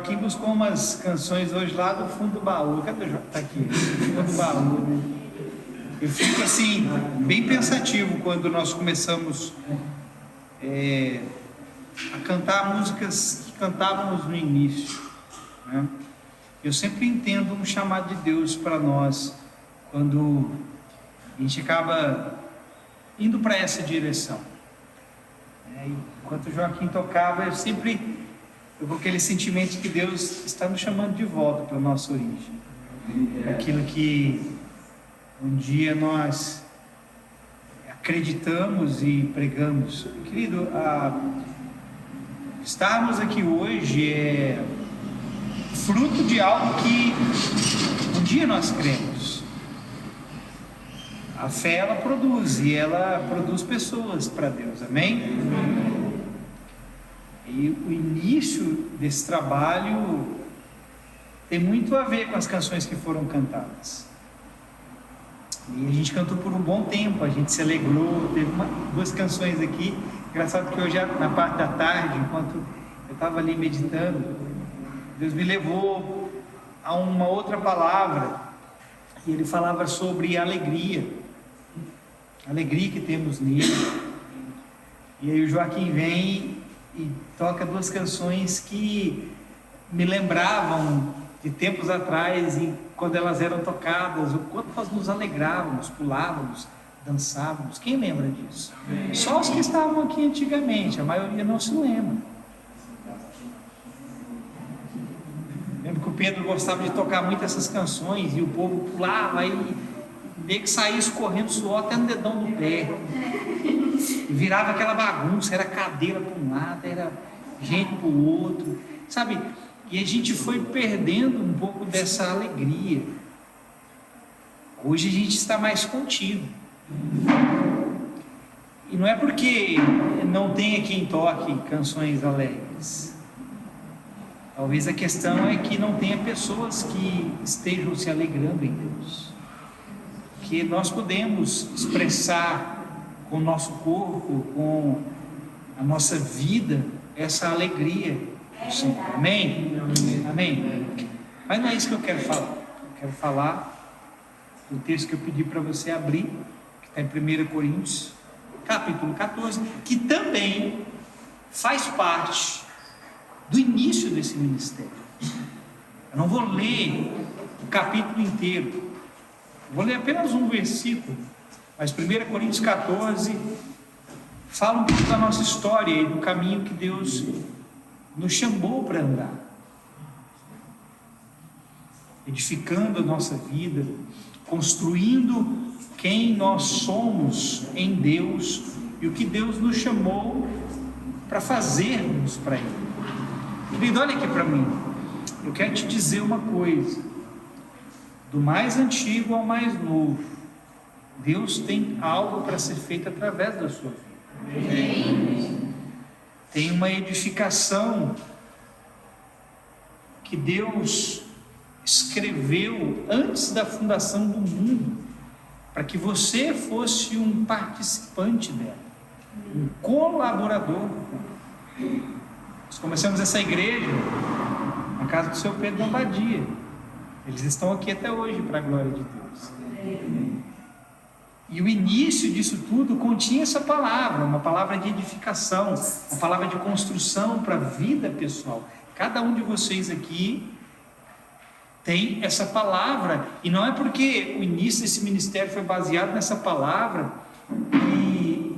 Joaquim buscou umas canções hoje lá do fundo do baú. Cadê o Joaquim? Está aqui, no fundo do baú, né? Eu fico assim, bem pensativo quando nós começamos a cantar músicas que cantávamos no início, né? Eu sempre entendo um chamado de Deus para nós quando a gente acaba indo para essa direção. Enquanto o Joaquim tocava, eu com aquele sentimento que Deus está nos chamando de volta para a nossa origem, aquilo que um dia nós acreditamos e pregamos. Querido, estarmos aqui hoje é fruto de algo que um dia nós cremos. A fé, ela produz, e ela produz pessoas para Deus, amém? E o início desse trabalho tem muito a ver com as canções que foram cantadas. E a gente cantou por um bom tempo, a gente se alegrou, teve duas canções aqui. Engraçado que hoje, na parte da tarde, enquanto eu estava ali meditando, Deus me levou a uma outra palavra, e Ele falava sobre alegria que temos nele. E aí o Joaquim vem e toca duas canções que me lembravam de tempos atrás, e quando elas eram tocadas, o quanto nós nos alegrávamos, pulávamos, dançávamos. Quem lembra disso? Só os que estavam aqui antigamente, a maioria não se lembra. Lembro que o Pedro gostava de tocar muito essas canções, e o povo pulava e meio que saía escorrendo suor até no dedão do pé, e virava aquela bagunça, era cadeira para um lado, era gente para o outro, sabe? E a gente foi perdendo um pouco dessa alegria. Hoje a gente está mais contido, e não é porque não tenha quem toque canções alegres. Talvez a questão é que não tenha pessoas que estejam se alegrando em Deus, que nós podemos expressar com o nosso corpo, com a nossa vida, essa alegria do Senhor. Amém? Amém? Mas não é isso que eu quero falar. Eu quero falar do texto que eu pedi para você abrir, que está em 1 Coríntios, capítulo 14, que também faz parte do início desse ministério. Eu não vou ler o capítulo inteiro, vou ler apenas um versículo, mas 1 Coríntios 14 fala um pouco da nossa história e do caminho que Deus nos chamou para andar, edificando a nossa vida, construindo quem nós somos em Deus e o que Deus nos chamou para fazermos para Ele. Querido, olha aqui para mim, eu quero te dizer uma coisa: do mais antigo ao mais novo, Deus tem algo para ser feito através da sua vida. Amém. Tem uma edificação que Deus escreveu antes da fundação do mundo, para que você fosse um participante dela, um colaborador. Nós começamos essa igreja na casa do seu Pedro Abadia. Eles estão aqui até hoje para a glória de Deus. E o início disso tudo continha essa palavra, uma palavra de edificação, uma palavra de construção para a vida pessoal. Cada um de vocês aqui tem essa palavra, e não é porque o início desse ministério foi baseado nessa palavra e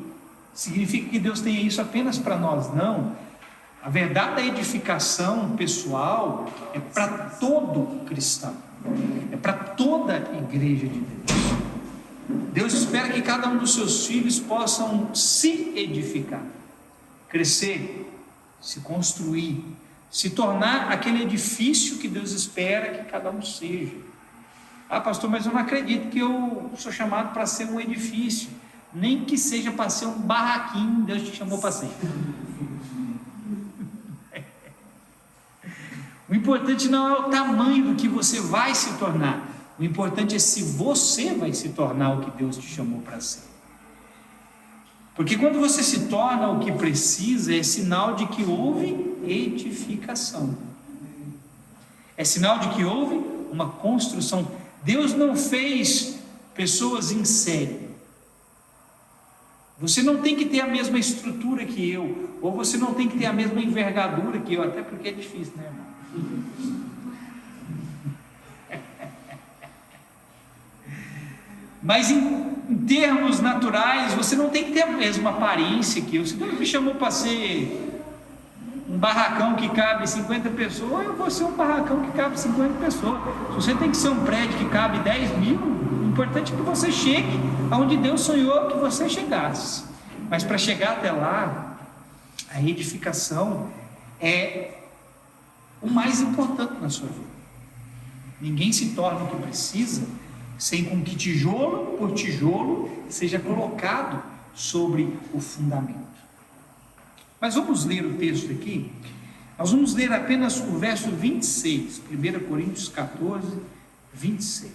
significa que Deus tenha isso apenas para nós, não. A verdade da edificação pessoal é para todo cristão, é para toda igreja de Deus. Deus espera que cada um dos seus filhos possam se edificar, crescer, se construir, se tornar aquele edifício que Deus espera que cada um seja. Ah, pastor, mas eu não acredito que eu sou chamado para ser um edifício, nem que seja para ser um barraquinho. Deus te chamou para ser. O importante não é o tamanho do que você vai se tornar, o importante é se você vai se tornar o que Deus te chamou para ser. Porque quando você se torna o que precisa, é sinal de que houve edificação. É sinal de que houve uma construção. Deus não fez pessoas em série. Você não tem que ter a mesma estrutura que eu, ou você não tem que ter a mesma envergadura que eu, até porque é difícil, né, irmão? Mas em termos naturais, você não tem que ter a mesma aparência que eu. Se Deus me chamou para ser um barracão que cabe 50 pessoas, eu vou ser um barracão que cabe 50 pessoas. Se você tem que ser um prédio que cabe 10 mil, o importante é que você chegue aonde Deus sonhou que você chegasse. Mas para chegar até lá, a edificação é o mais importante na sua vida. Ninguém se torna o que precisa sem com que tijolo por tijolo seja colocado sobre o fundamento. Mas vamos ler o texto aqui. Nós vamos ler apenas o verso 26, 1 Coríntios 14, 26.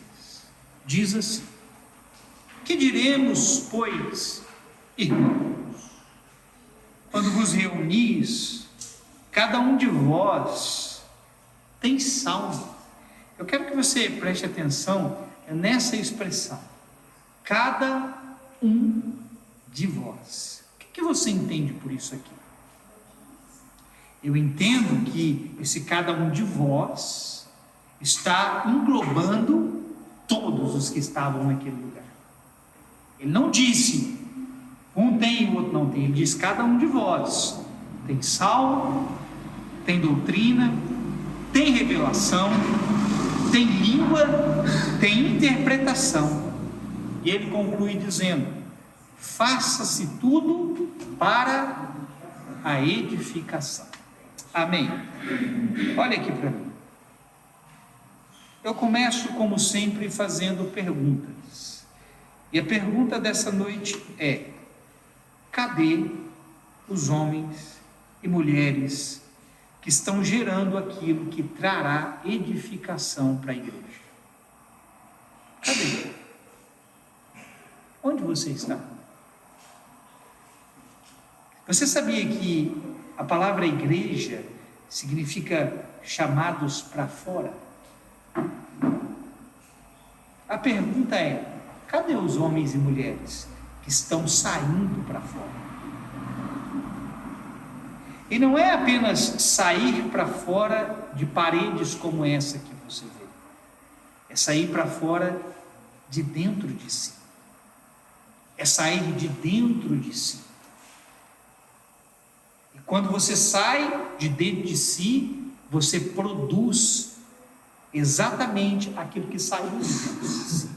Diz assim: que diremos, pois, irmãos, quando vos reunis, cada um de vós tem salmo. Eu quero que você preste atenção nessa expressão, cada um de vós. O que você entende por isso aqui? Eu entendo que esse cada um de vós está englobando todos os que estavam naquele lugar. Ele não disse um tem e o outro não tem, ele diz cada um de vós tem salmo, tem doutrina, tem revelação, tem língua, tem interpretação. E ele conclui dizendo: faça-se tudo para a edificação. Amém? Olha aqui para mim. Eu começo, como sempre, fazendo perguntas. E a pergunta dessa noite é: cadê os homens e mulheres que estão gerando aquilo que trará edificação para a igreja? Cadê? Onde você está? Você sabia que a palavra igreja significa chamados para fora? A pergunta é: cadê os homens e mulheres que estão saindo para fora? E não é apenas sair para fora de paredes como essa que você vê. É sair para fora de dentro de si. É sair de dentro de si. E quando você sai de dentro de si, você produz exatamente aquilo que sai de dentro de si.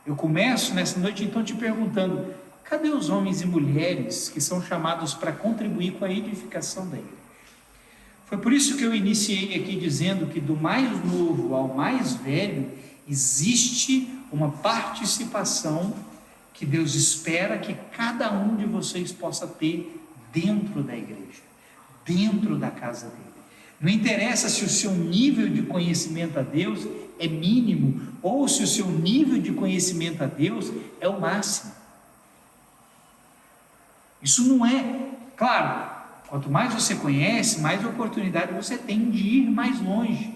Eu começo nessa noite então te perguntando: cadê os homens e mulheres que são chamados para contribuir com a edificação da igreja? Foi por isso que eu iniciei aqui dizendo que do mais novo ao mais velho existe uma participação que Deus espera que cada um de vocês possa ter dentro da igreja, dentro da casa dele. Não interessa se o seu nível de conhecimento a Deus é mínimo ou se o seu nível de conhecimento a Deus é o máximo. Isso não é, claro, quanto mais você conhece, mais oportunidade você tem de ir mais longe.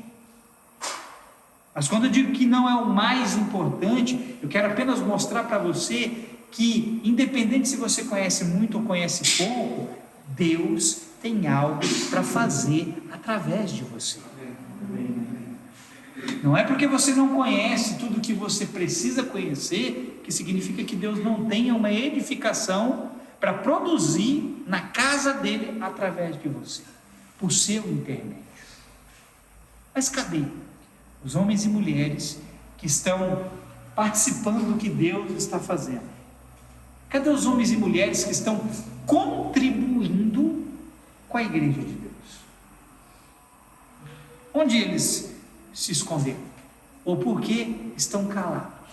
Mas quando eu digo que não é o mais importante, eu quero apenas mostrar para você que, independente se você conhece muito ou conhece pouco, Deus tem algo para fazer através de você. Não é porque você não conhece tudo o que você precisa conhecer, que significa que Deus não tenha uma edificação para produzir na casa dele através de você, por seu intermédio. Mas cadê os homens e mulheres que estão participando do que Deus está fazendo? Cadê os homens e mulheres que estão contribuindo com a igreja de Deus? Onde eles se esconderam? Ou por que estão calados?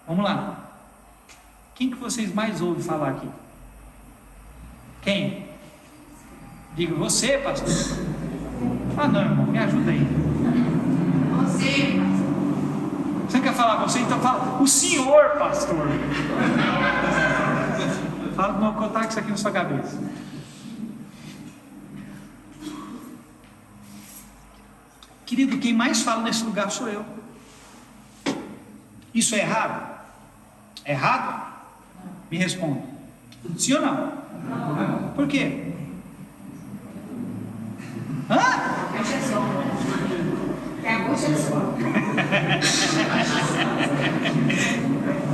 Vamos lá. Quem que vocês mais ouvem falar aqui? Quem? Diga, você, pastor. Ah não, irmão, me ajuda aí. Você, pastor. Você quer falar você? Então fala, o senhor, pastor. Fala para não contar isso aqui na sua cabeça. Querido, quem mais fala nesse lugar sou eu. Isso é errado? É errado? Me responda. Sim ou não? Não. Por quê? Hã?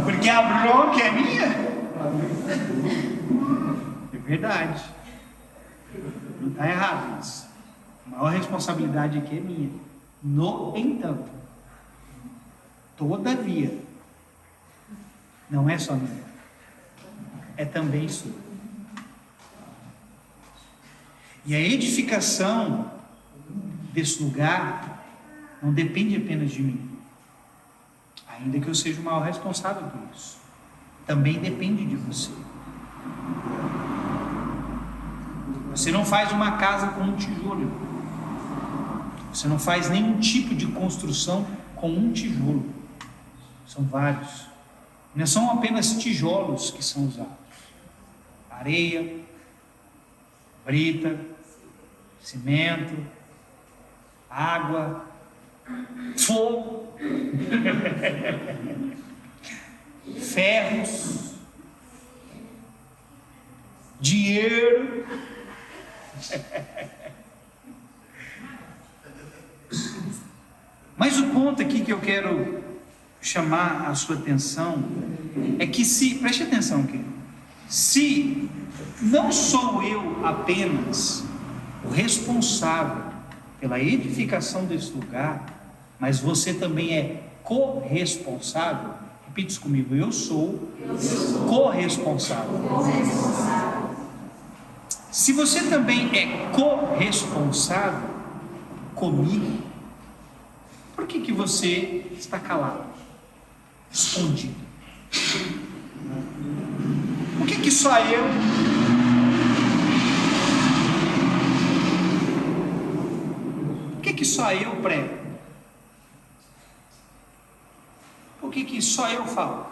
Porque a bronca é minha? É verdade. Não está errado isso. A maior responsabilidade aqui é minha. No entanto, todavia, não é só minha, é também sua. E a edificação desse lugar não depende apenas de mim, ainda que eu seja o maior responsável por isso, também depende de você. Você não faz uma casa com um tijolo, você não faz nenhum tipo de construção com um tijolo, são vários, não são apenas tijolos que são usados, areia, brita, cimento, água, fogo, ferros, dinheiro. Mas o ponto aqui que eu quero chamar a sua atenção é que preste atenção aqui, se não sou eu apenas o responsável pela edificação desse lugar, mas você também é corresponsável. Repita isso comigo: eu sou corresponsável. Se você também é corresponsável comigo, por que você está calado, escondido? Por que só eu? Por que só eu prego? Por que só eu falo?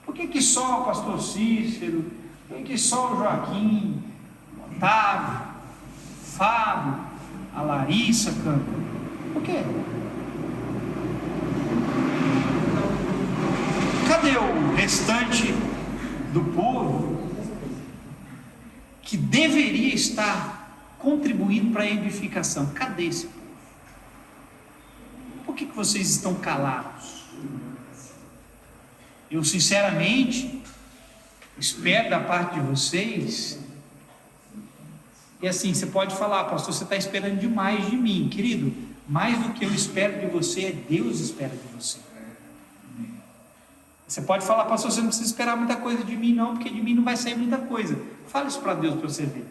Por que só o pastor Cícero? Por que só o Joaquim, o Otávio, o Fábio, a Larissa cantam? Por quê? Cadê o restante do povo que deveria estar contribuindo para a edificação? Cadê esse povo? Por que vocês estão calados? Eu sinceramente espero da parte de vocês, e assim, você pode falar: pastor, você está esperando demais de mim. Querido, mais do que eu espero de você, é Deus espera de você. Você pode falar: pastor, você não precisa esperar muita coisa de mim não, porque de mim não vai sair muita coisa. Fala isso para Deus, para você ver.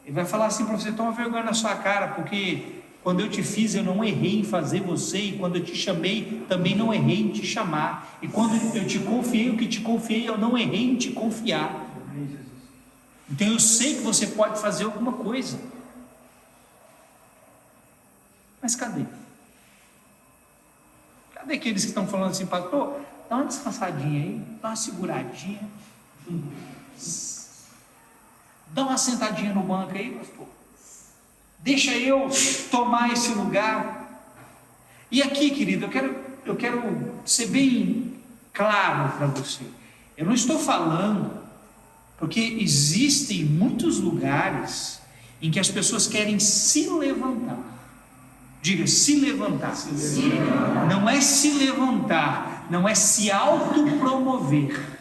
Ele vai falar assim para você: toma vergonha na sua cara, porque quando eu te fiz, eu não errei em fazer você, e quando eu te chamei, também não errei em te chamar, e quando eu te confiei o que te confiei, eu não errei em te confiar. Então eu sei que você pode fazer alguma coisa, mas cadê? Cadê aqueles que estão falando assim: pastor, dá uma descansadinha aí, dá uma seguradinha, dá uma sentadinha no banco aí, pastor, deixa eu tomar esse lugar. E aqui, querido, eu quero ser bem claro para você. Eu não estou falando, porque existem muitos lugares em que as pessoas querem se levantar. Diga: se levantar. Não é se levantar, não é se autopromover.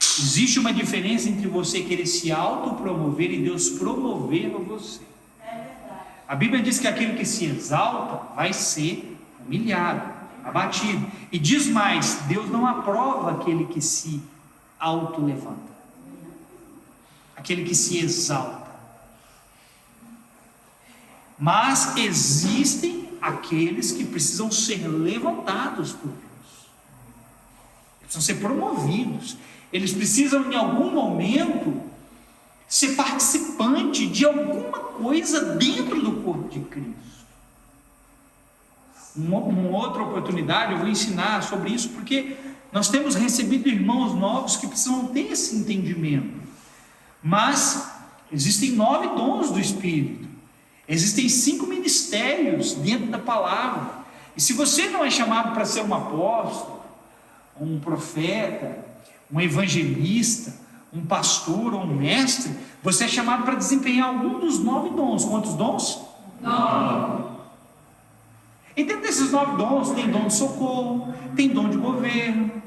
Existe uma diferença entre você querer se autopromover e Deus promover você. A Bíblia diz que aquele que se exalta vai ser humilhado, abatido. E diz mais: Deus não aprova aquele que se auto-levanta, aquele que se exalta. Mas existem aqueles que precisam ser levantados por Deus, precisam ser promovidos. Eles precisam, em algum momento, ser participante de alguma coisa dentro do corpo de Cristo. Uma outra oportunidade eu vou ensinar sobre isso, porque nós temos recebido irmãos novos que precisam ter esse entendimento. Mas existem 9 dons do Espírito, existem 5 ministérios ministérios dentro da palavra. E se você não é chamado para ser um apóstolo, um profeta, um evangelista, um pastor ou um mestre, você é chamado para desempenhar algum dos 9 dons. Quantos dons? 9. E dentro desses 9 dons, tem dom de socorro, tem dom de governo.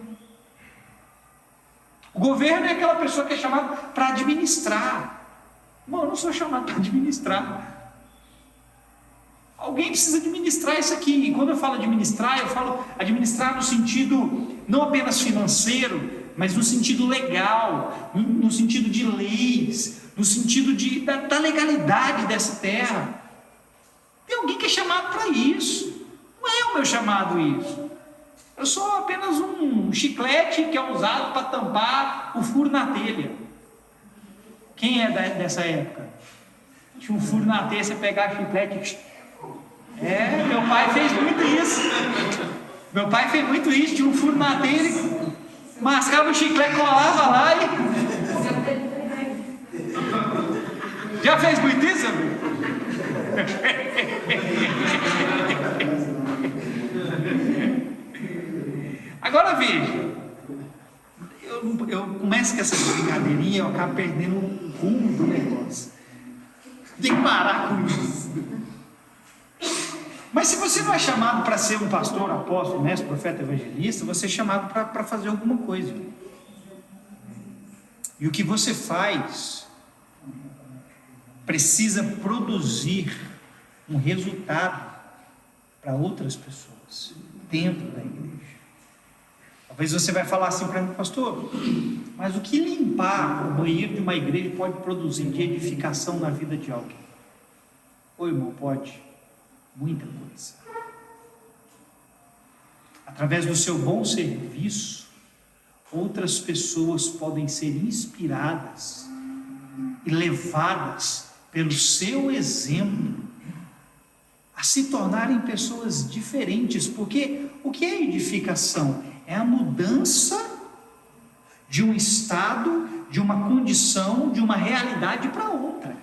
O governo é aquela pessoa que é chamada para administrar. Bom, eu não sou chamado para administrar. Alguém precisa administrar isso aqui. E quando eu falo administrar, eu falo administrar no sentido não apenas financeiro, mas no sentido legal, no sentido de leis, no sentido da legalidade dessa terra. Tem alguém que é chamado para isso. Não é o meu chamado isso. Eu sou apenas um chiclete que é usado para tampar o furo na telha. Quem é dessa época? Tinha um furo na telha, você pegava chiclete. Meu pai fez muito isso. Meu pai fez muito isso. Tinha um furo na telha, mascava o chiclete, colava lá e... Já fez muito isso, amigo? Agora veja, eu começo com essa brincadeirinha, eu acabo perdendo o rumo do negócio. Tem que parar com isso. Mas se você não é chamado para ser um pastor, apóstolo, mestre, profeta, evangelista, você é chamado para fazer alguma coisa. E o que você faz precisa produzir um resultado para outras pessoas dentro da igreja. Talvez você vai falar assim para mim, pastor, mas o que limpar o banheiro de uma igreja pode produzir de edificação na vida de alguém? Ô irmão, pode. Muita coisa. Através do seu bom serviço, outras pessoas podem ser inspiradas e levadas pelo seu exemplo a se tornarem pessoas diferentes, porque o que é edificação? É a mudança de um estado, de uma condição, de uma realidade para outra.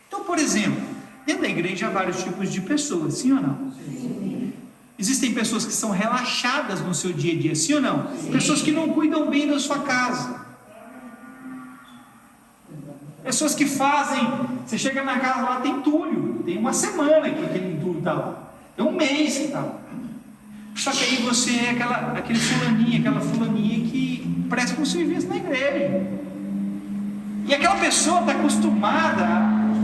Então, por exemplo, dentro da igreja há vários tipos de pessoas, sim ou não? Sim. Existem pessoas que são relaxadas no seu dia a dia, sim ou não? Sim. Pessoas que não cuidam bem da sua casa. Pessoas que fazem, você chega na casa lá, tem entulho, tem uma semana que aquele entulho está lá, tem um mês que está lá. Só que aí você é aquele fulaninho, aquela fulaninha que presta um serviço na igreja. E aquela pessoa está acostumada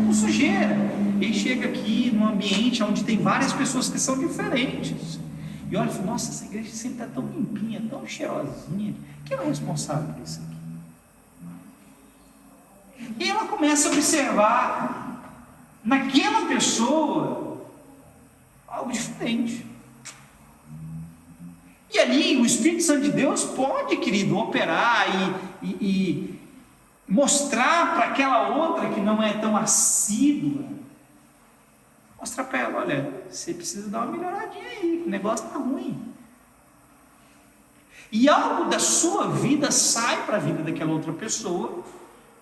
com sujeira. E chega aqui num ambiente onde tem várias pessoas que são diferentes. E olha, fala, nossa, essa igreja sempre está tão limpinha, tão cheirosinha. Quem é o responsável por isso aqui? E ela começa a observar naquela pessoa algo diferente. E ali o Espírito Santo de Deus pode, querido, operar e mostrar para aquela outra que não é tão assídua, mostrar para ela, olha, você precisa dar uma melhoradinha aí, o negócio está ruim. E algo da sua vida sai para a vida daquela outra pessoa,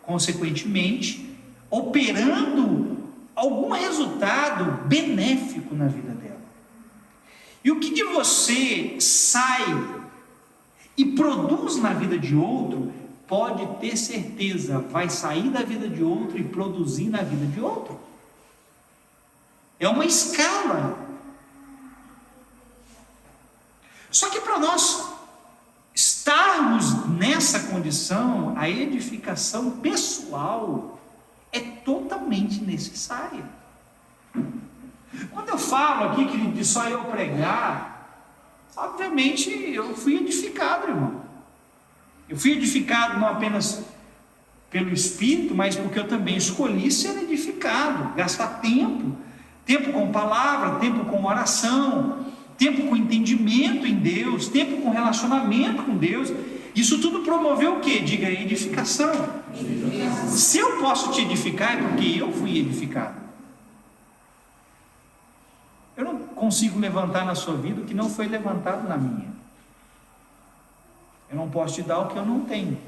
consequentemente, operando algum resultado benéfico na vida dela. E o que de você sai e produz na vida de outro, pode ter certeza, vai sair da vida de outro e produzir na vida de outro. É uma escala. Só que para nós estarmos nessa condição, a edificação pessoal é totalmente necessária. Quando eu falo aqui, querido, de só eu pregar, obviamente eu fui edificado, irmão. Eu fui edificado não apenas pelo Espírito, mas porque eu também escolhi ser edificado, gastar tempo com palavra, tempo com oração, tempo com entendimento em Deus, tempo com relacionamento com Deus. Isso tudo promoveu o quê? Diga aí, edificação. Se eu posso te edificar, é porque eu fui edificado. Eu não consigo levantar na sua vida o que não foi levantado na minha. Eu não posso te dar o que eu não tenho,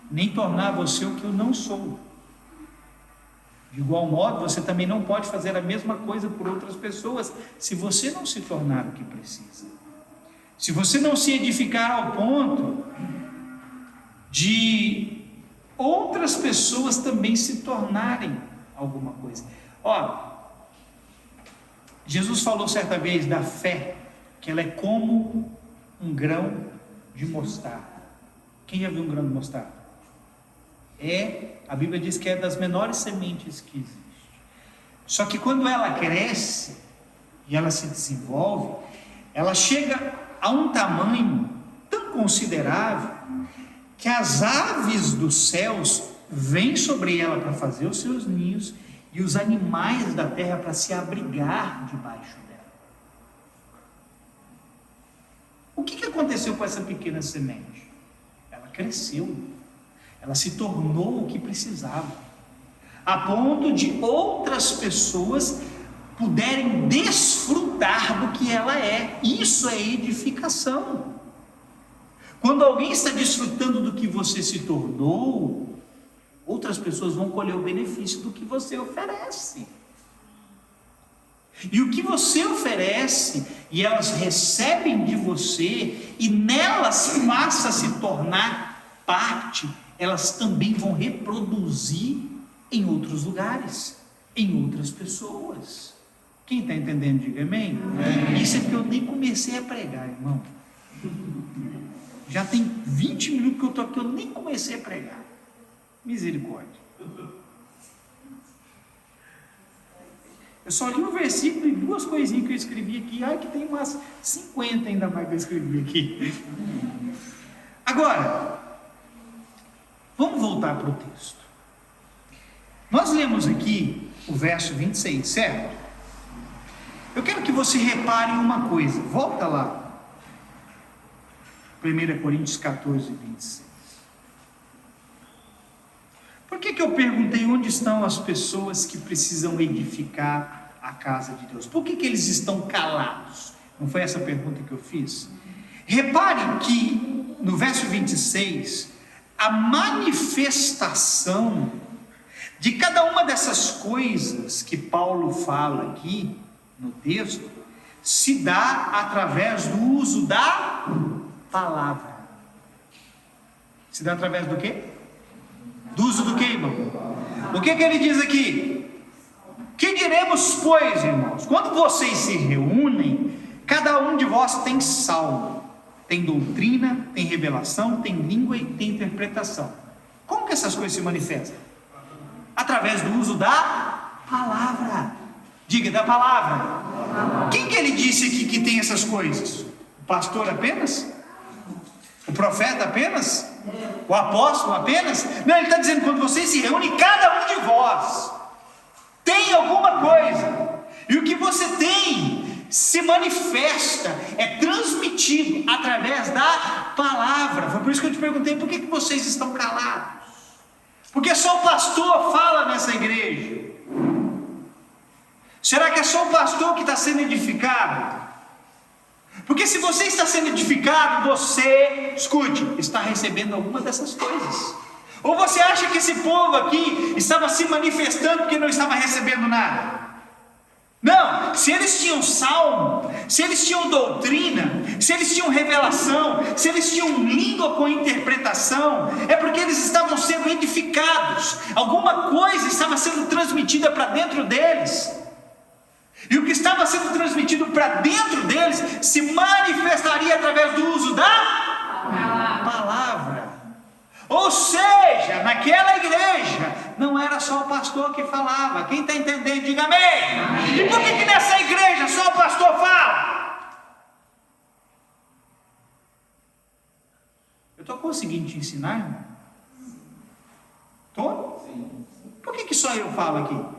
nem tornar você o que eu não sou. De igual modo, você também não pode fazer a mesma coisa por outras pessoas se você não se tornar o que precisa. Se você não se edificar ao ponto de outras pessoas também se tornarem alguma coisa. Jesus falou certa vez da fé, que ela é como um grão de mostarda. Quem já viu um grão de mostarda? A Bíblia diz que é das menores sementes que existe. Só que quando ela cresce e ela se desenvolve, ela chega a um tamanho tão considerável que as aves dos céus vêm sobre ela para fazer os seus ninhos e os animais da terra para se abrigar debaixo dela. O que aconteceu com essa pequena semente? Ela cresceu, ela se tornou o que precisava, a ponto de outras pessoas puderem desfrutar do que ela é. Isso é edificação. Quando alguém está desfrutando do que você se tornou, outras pessoas vão colher o benefício do que você oferece. E o que você oferece, e elas recebem de você, e nelas passa a se tornar parte, elas também vão reproduzir em outros lugares, em outras pessoas. Quem está entendendo, diga amém. Isso é que eu nem comecei a pregar, irmão. Já tem 20 minutos que eu estou aqui, eu nem comecei a pregar. Misericórdia. Eu só li um versículo e 2 coisinhas que eu escrevi aqui. Ai, que tem umas 50 ainda mais que eu escrevi aqui. Agora, vamos voltar para o texto. Nós lemos aqui o verso 26, certo? Eu quero que você repare em uma coisa. Volta lá. 1 Coríntios 14, 26. Por que eu perguntei onde estão as pessoas que precisam edificar a casa de Deus? Por que eles estão calados? Não foi essa a pergunta que eu fiz? Repare que no verso 26, a manifestação de cada uma dessas coisas que Paulo fala aqui no texto se dá através do uso da palavra. Se dá através do quê? Do uso do quê, irmão? O que ele diz aqui? Que diremos, pois, irmãos? Quando vocês se reúnem, cada um de vós tem salmo, tem doutrina, tem revelação, tem língua e tem interpretação. Como que essas coisas se manifestam? Através do uso da palavra. Diga, da palavra. Quem que ele disse aqui que tem essas coisas? O pastor apenas? O profeta apenas? O apóstolo apenas? Não, ele está dizendo, quando vocês se reúnem, cada um de vós tem alguma coisa, e o que você tem se manifesta, é transmitido através da palavra. Foi por isso que eu te perguntei, por que vocês estão calados? Porque só o pastor fala nessa igreja. Será que é só o pastor que está sendo edificado? Porque se você está sendo edificado, você, escute, está recebendo alguma dessas coisas. Ou você acha que esse povo aqui estava se manifestando porque não estava recebendo nada? Não, se eles tinham salmo, se eles tinham doutrina, se eles tinham revelação, se eles tinham língua com interpretação, é porque eles estavam sendo edificados, alguma coisa estava sendo transmitida para dentro deles. E o que estava sendo transmitido para dentro deles se manifestaria através do uso da palavra. Ou seja, naquela igreja não era só o pastor que falava. Quem está entendendo, diga amém. Amém. E por que nessa igreja só o pastor fala? Eu estou conseguindo te ensinar, irmão? Estou? Por que só eu falo aqui?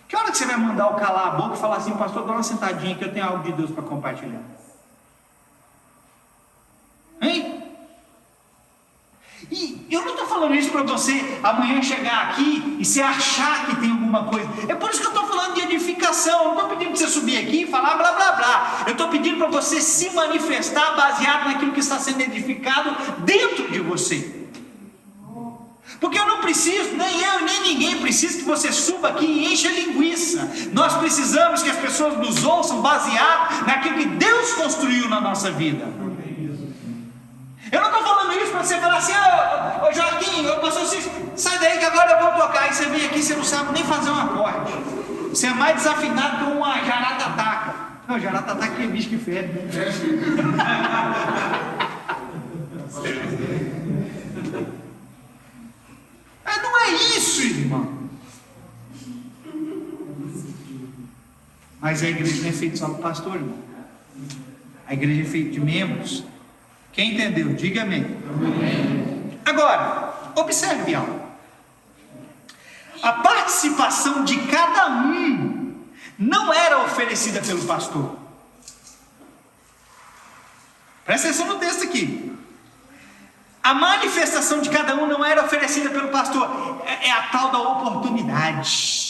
Que hora que você vai mandar eu calar a boca e falar assim, pastor, dá uma sentadinha que eu tenho algo de Deus para compartilhar? Hein? E eu não estou falando isso para você amanhã chegar aqui e você achar que tem alguma coisa. É por isso que eu estou falando de edificação. Eu não estou pedindo para você subir aqui e falar blá blá blá. Eu estou pedindo para você se manifestar baseado naquilo que está sendo edificado dentro de você. Porque eu não preciso, nem eu, nem ninguém precisa que você suba aqui e encha linguiça. Nós precisamos que as pessoas nos ouçam baseado naquilo que Deus construiu na nossa vida. Eu não estou falando isso para você falar assim: ô Joaquim, ô pastor Cícero, sai daí que agora eu vou tocar. E você vem aqui, você não sabe nem fazer um acorde. Você é mais desafinado que uma jaratataca. Não, jaratataca é bicho que fede. Mas não é isso, irmão. Mas a igreja não é feita só do pastor, irmão. A igreja é feita de membros. Quem entendeu? Diga amém. Agora, observe algo. A participação de cada um não era oferecida pelo pastor. Presta atenção no texto aqui. A manifestação de cada um não era oferecida pelo pastor. É a tal da oportunidade.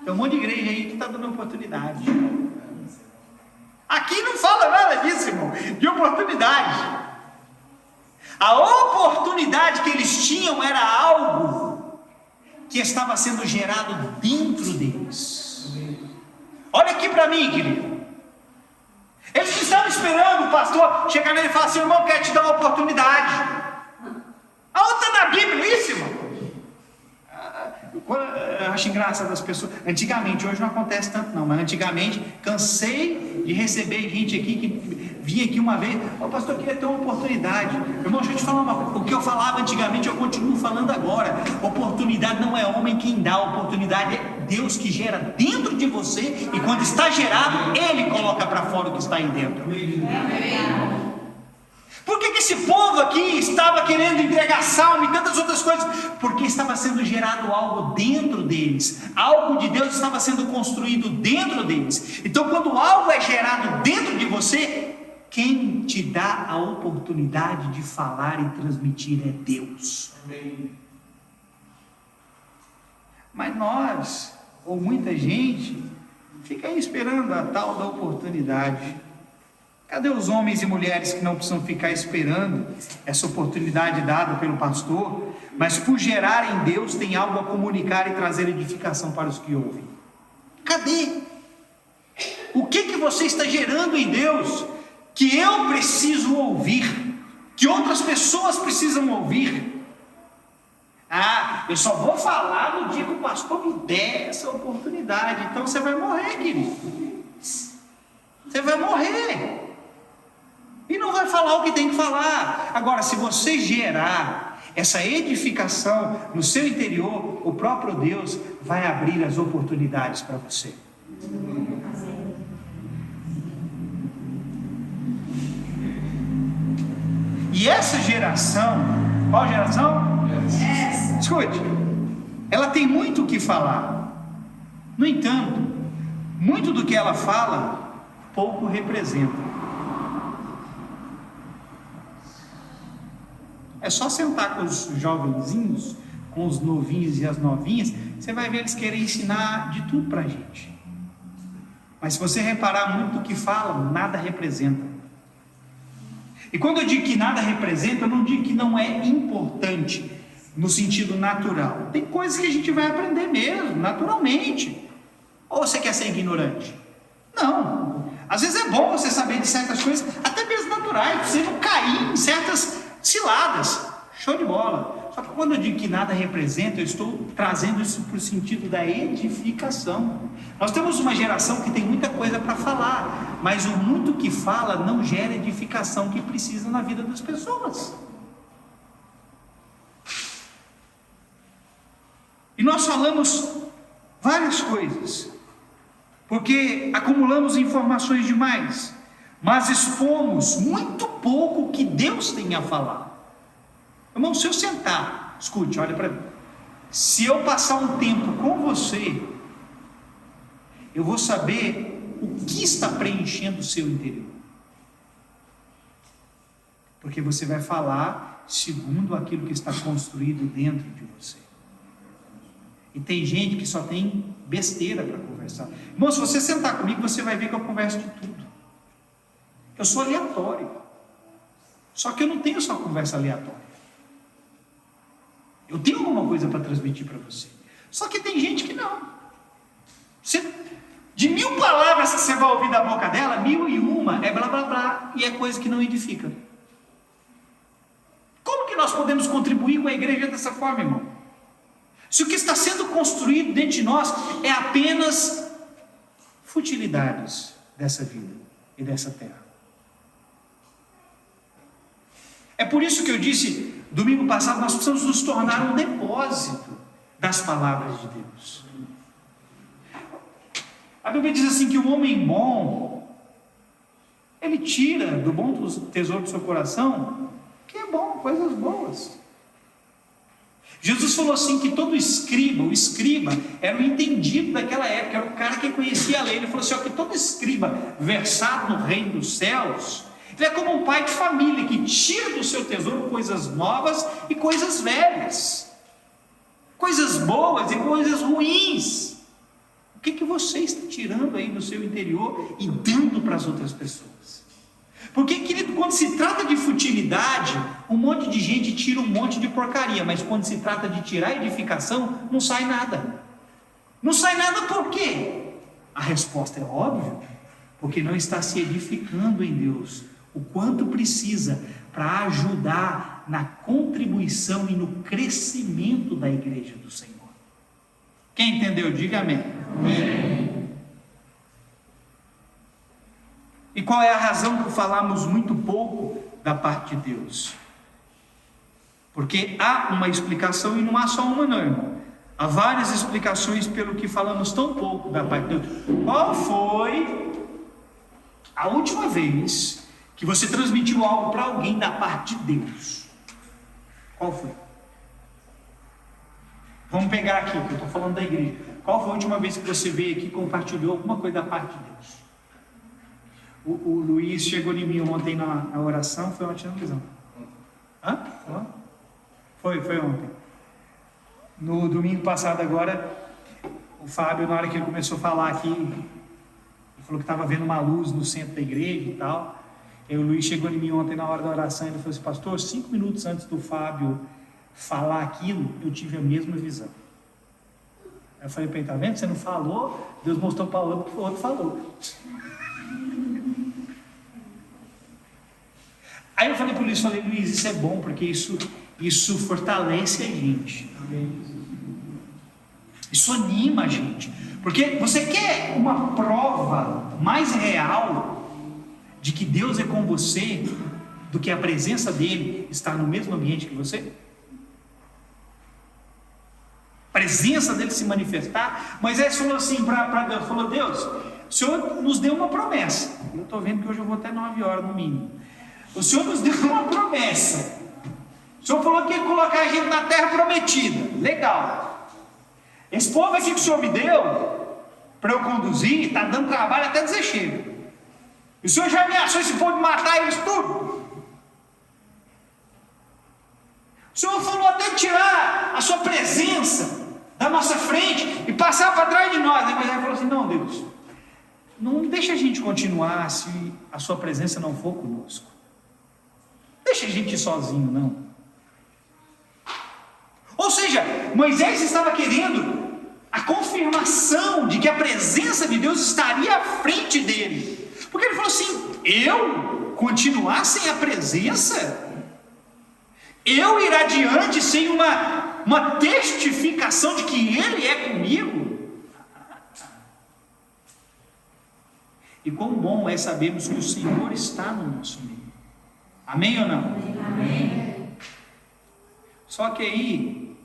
Tem um monte de igreja aí que está dando oportunidade. Aqui não fala nada disso, irmão, de oportunidade. A oportunidade que eles tinham era algo que estava sendo gerado dentro deles. Olha aqui para mim, querido. Eles não estavam esperando o pastor chegar nele e falar assim: irmão, quero te dar uma oportunidade. Aonde está na Bíblia isso, irmão? Eu acho engraçado as pessoas. Antigamente, hoje não acontece tanto não, mas antigamente cansei de receber gente aqui que vinha aqui uma vez: ô pastor, eu queria ter uma oportunidade. Irmão, deixa eu te falar uma coisa. O que eu falava antigamente eu continuo falando agora. Oportunidade não é homem quem dá, oportunidade é Deus que gera dentro de você, e quando está gerado, Ele coloca para fora o que está aí dentro. Por que esse povo aqui estava querendo entregar salmo e tantas outras coisas? Porque estava sendo gerado algo dentro deles. Algo de Deus estava sendo construído dentro deles. Então, quando algo é gerado dentro de você, quem te dá a oportunidade de falar e transmitir é Deus. Amém. Mas nós, ou muita gente, fica aí esperando a tal da oportunidade. Cadê os homens e mulheres que não precisam ficar esperando essa oportunidade dada pelo pastor, mas por gerar em Deus tem algo a comunicar e trazer edificação para os que ouvem? Cadê? O que você está gerando em Deus que eu preciso ouvir, que outras pessoas precisam ouvir? Ah, eu só vou falar no dia que o pastor me der essa oportunidade. Então você vai morrer, querido. Você vai morrer. E não vai falar o que tem que falar. Agora, se você gerar essa edificação no seu interior, o próprio Deus vai abrir as oportunidades para você. E essa geração, qual geração? Escute, ela tem muito o que falar. No entanto, muito do que ela fala, pouco representa. É só sentar com os jovenzinhos, com os novinhos e as novinhas, você vai ver eles querem ensinar de tudo para a gente. Mas se você reparar muito do que falam, nada representa. E quando eu digo que nada representa, eu não digo que não é importante no sentido natural. Tem coisas que a gente vai aprender mesmo, naturalmente. Ou você quer ser ignorante? Não. Às vezes é bom você saber de certas coisas, até mesmo naturais, você não cair em certas ciladas. Show de bola. Só que quando eu digo que nada representa, eu estou trazendo isso para o sentido da edificação. Nós temos uma geração que tem muita coisa para falar, mas o muito que fala não gera edificação que precisa na vida das pessoas. E nós falamos várias coisas, porque acumulamos informações demais, mas expomos muito pouco o que Deus tem a falar. Irmão, se eu sentar, escute, olha para mim. Se eu passar um tempo com você, eu vou saber o que está preenchendo o seu interior. Porque você vai falar segundo aquilo que está construído dentro de você. E tem gente que só tem besteira para conversar. Irmão, se você sentar comigo, você vai ver que eu converso de tudo. Eu sou aleatório. Só que eu não tenho só conversa aleatória. Eu tenho alguma coisa para transmitir para você. Só que tem gente que não. De 1000 palavras que você vai ouvir da boca dela, 1001 é blá blá blá, e é coisa que não edifica. Como que nós podemos contribuir com a igreja dessa forma, irmão? Se o que está sendo construído dentro de nós é apenas futilidades dessa vida e dessa terra. É por isso que eu disse domingo passado, nós precisamos nos tornar um depósito das palavras de Deus. A Bíblia diz assim que o homem bom, ele tira do bom tesouro do seu coração, que é bom, coisas boas. Jesus falou assim que todo escriba, o escriba era o entendido daquela época, era o cara que conhecia a lei. Ele falou assim, ó, que todo escriba versado no reino dos céus, ele é como um pai de família que tira do seu tesouro coisas novas e coisas velhas, coisas boas e coisas ruins. O que você está tirando aí do seu interior e dando para as outras pessoas? Porque, querido, quando se trata de futilidade, um monte de gente tira um monte de porcaria, mas quando se trata de tirar edificação, não sai nada. Não sai nada por quê? A resposta é óbvia, porque não está se edificando em Deus o quanto precisa para ajudar na contribuição e no crescimento da igreja do Senhor. Quem entendeu, diga amém. Amém. E qual é a razão por falarmos muito pouco da parte de Deus? Porque há uma explicação e não há só uma não, irmão. Há várias explicações pelo que falamos tão pouco da parte de Deus. Qual foi a última vez que você transmitiu algo para alguém da parte de Deus? Qual foi? Vamos pegar aqui, que eu estou falando da igreja. Qual foi a última vez que você veio aqui e compartilhou alguma coisa da parte de Deus? O Luiz chegou em mim ontem na oração, foi ontem na visão. Hã? Foi ontem. No domingo passado agora, o Fábio, na hora que ele começou a falar aqui, ele falou que estava vendo uma luz no centro da igreja e tal. E o Luiz chegou em mim ontem na hora da oração e ele falou assim, pastor, 5 minutos antes do Fábio falar aquilo, eu tive a mesma visão. Eu falei para ele, tá vendo? Você não falou, Deus mostrou para o outro, que o outro falou. Aí eu falei para o Luiz, Luiz, isso é bom, porque isso fortalece a gente. Isso anima a gente. Porque você quer uma prova mais real de que Deus é com você do que a presença dele estar no mesmo ambiente que você? A presença dele se manifestar. Moisés falou assim para Deus, falou, Deus, o Senhor nos deu uma promessa. Eu estou vendo que hoje eu vou até 9 horas no mínimo. O Senhor nos deu uma promessa. O Senhor falou que ia colocar a gente na terra prometida. Legal. Esse povo aqui que o Senhor me deu para eu conduzir, está dando trabalho até dizer chega. E o Senhor já ameaçou esse povo de matar eles tudo. O Senhor falou até tirar a sua presença da nossa frente e passar para trás de nós. Mas ele falou assim, não, Deus, não deixa a gente continuar se a sua presença não for conosco. Deixa a gente ir sozinho, não. Ou seja, Moisés estava querendo a confirmação de que a presença de Deus estaria à frente dele. Porque ele falou assim, eu continuar sem a presença? Eu ir adiante sem uma testificação de que Ele é comigo? E quão bom é sabermos que o Senhor está no nosso meio. Amém ou não? Amém. Só que aí,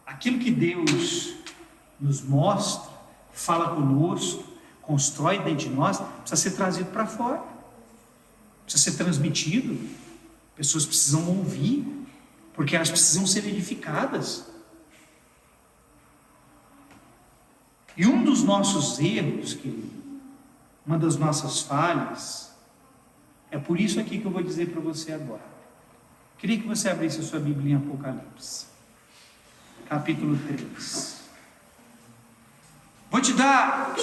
aquilo que Deus nos mostra, fala conosco, constrói dentro de nós, precisa ser trazido para fora, precisa ser transmitido. Pessoas precisam ouvir, porque elas precisam ser edificadas. E um dos nossos erros, querido, uma das nossas falhas, é por isso aqui que eu vou dizer para você agora. Queria que você abrisse a sua Bíblia em Apocalipse, capítulo 3. Vou te dar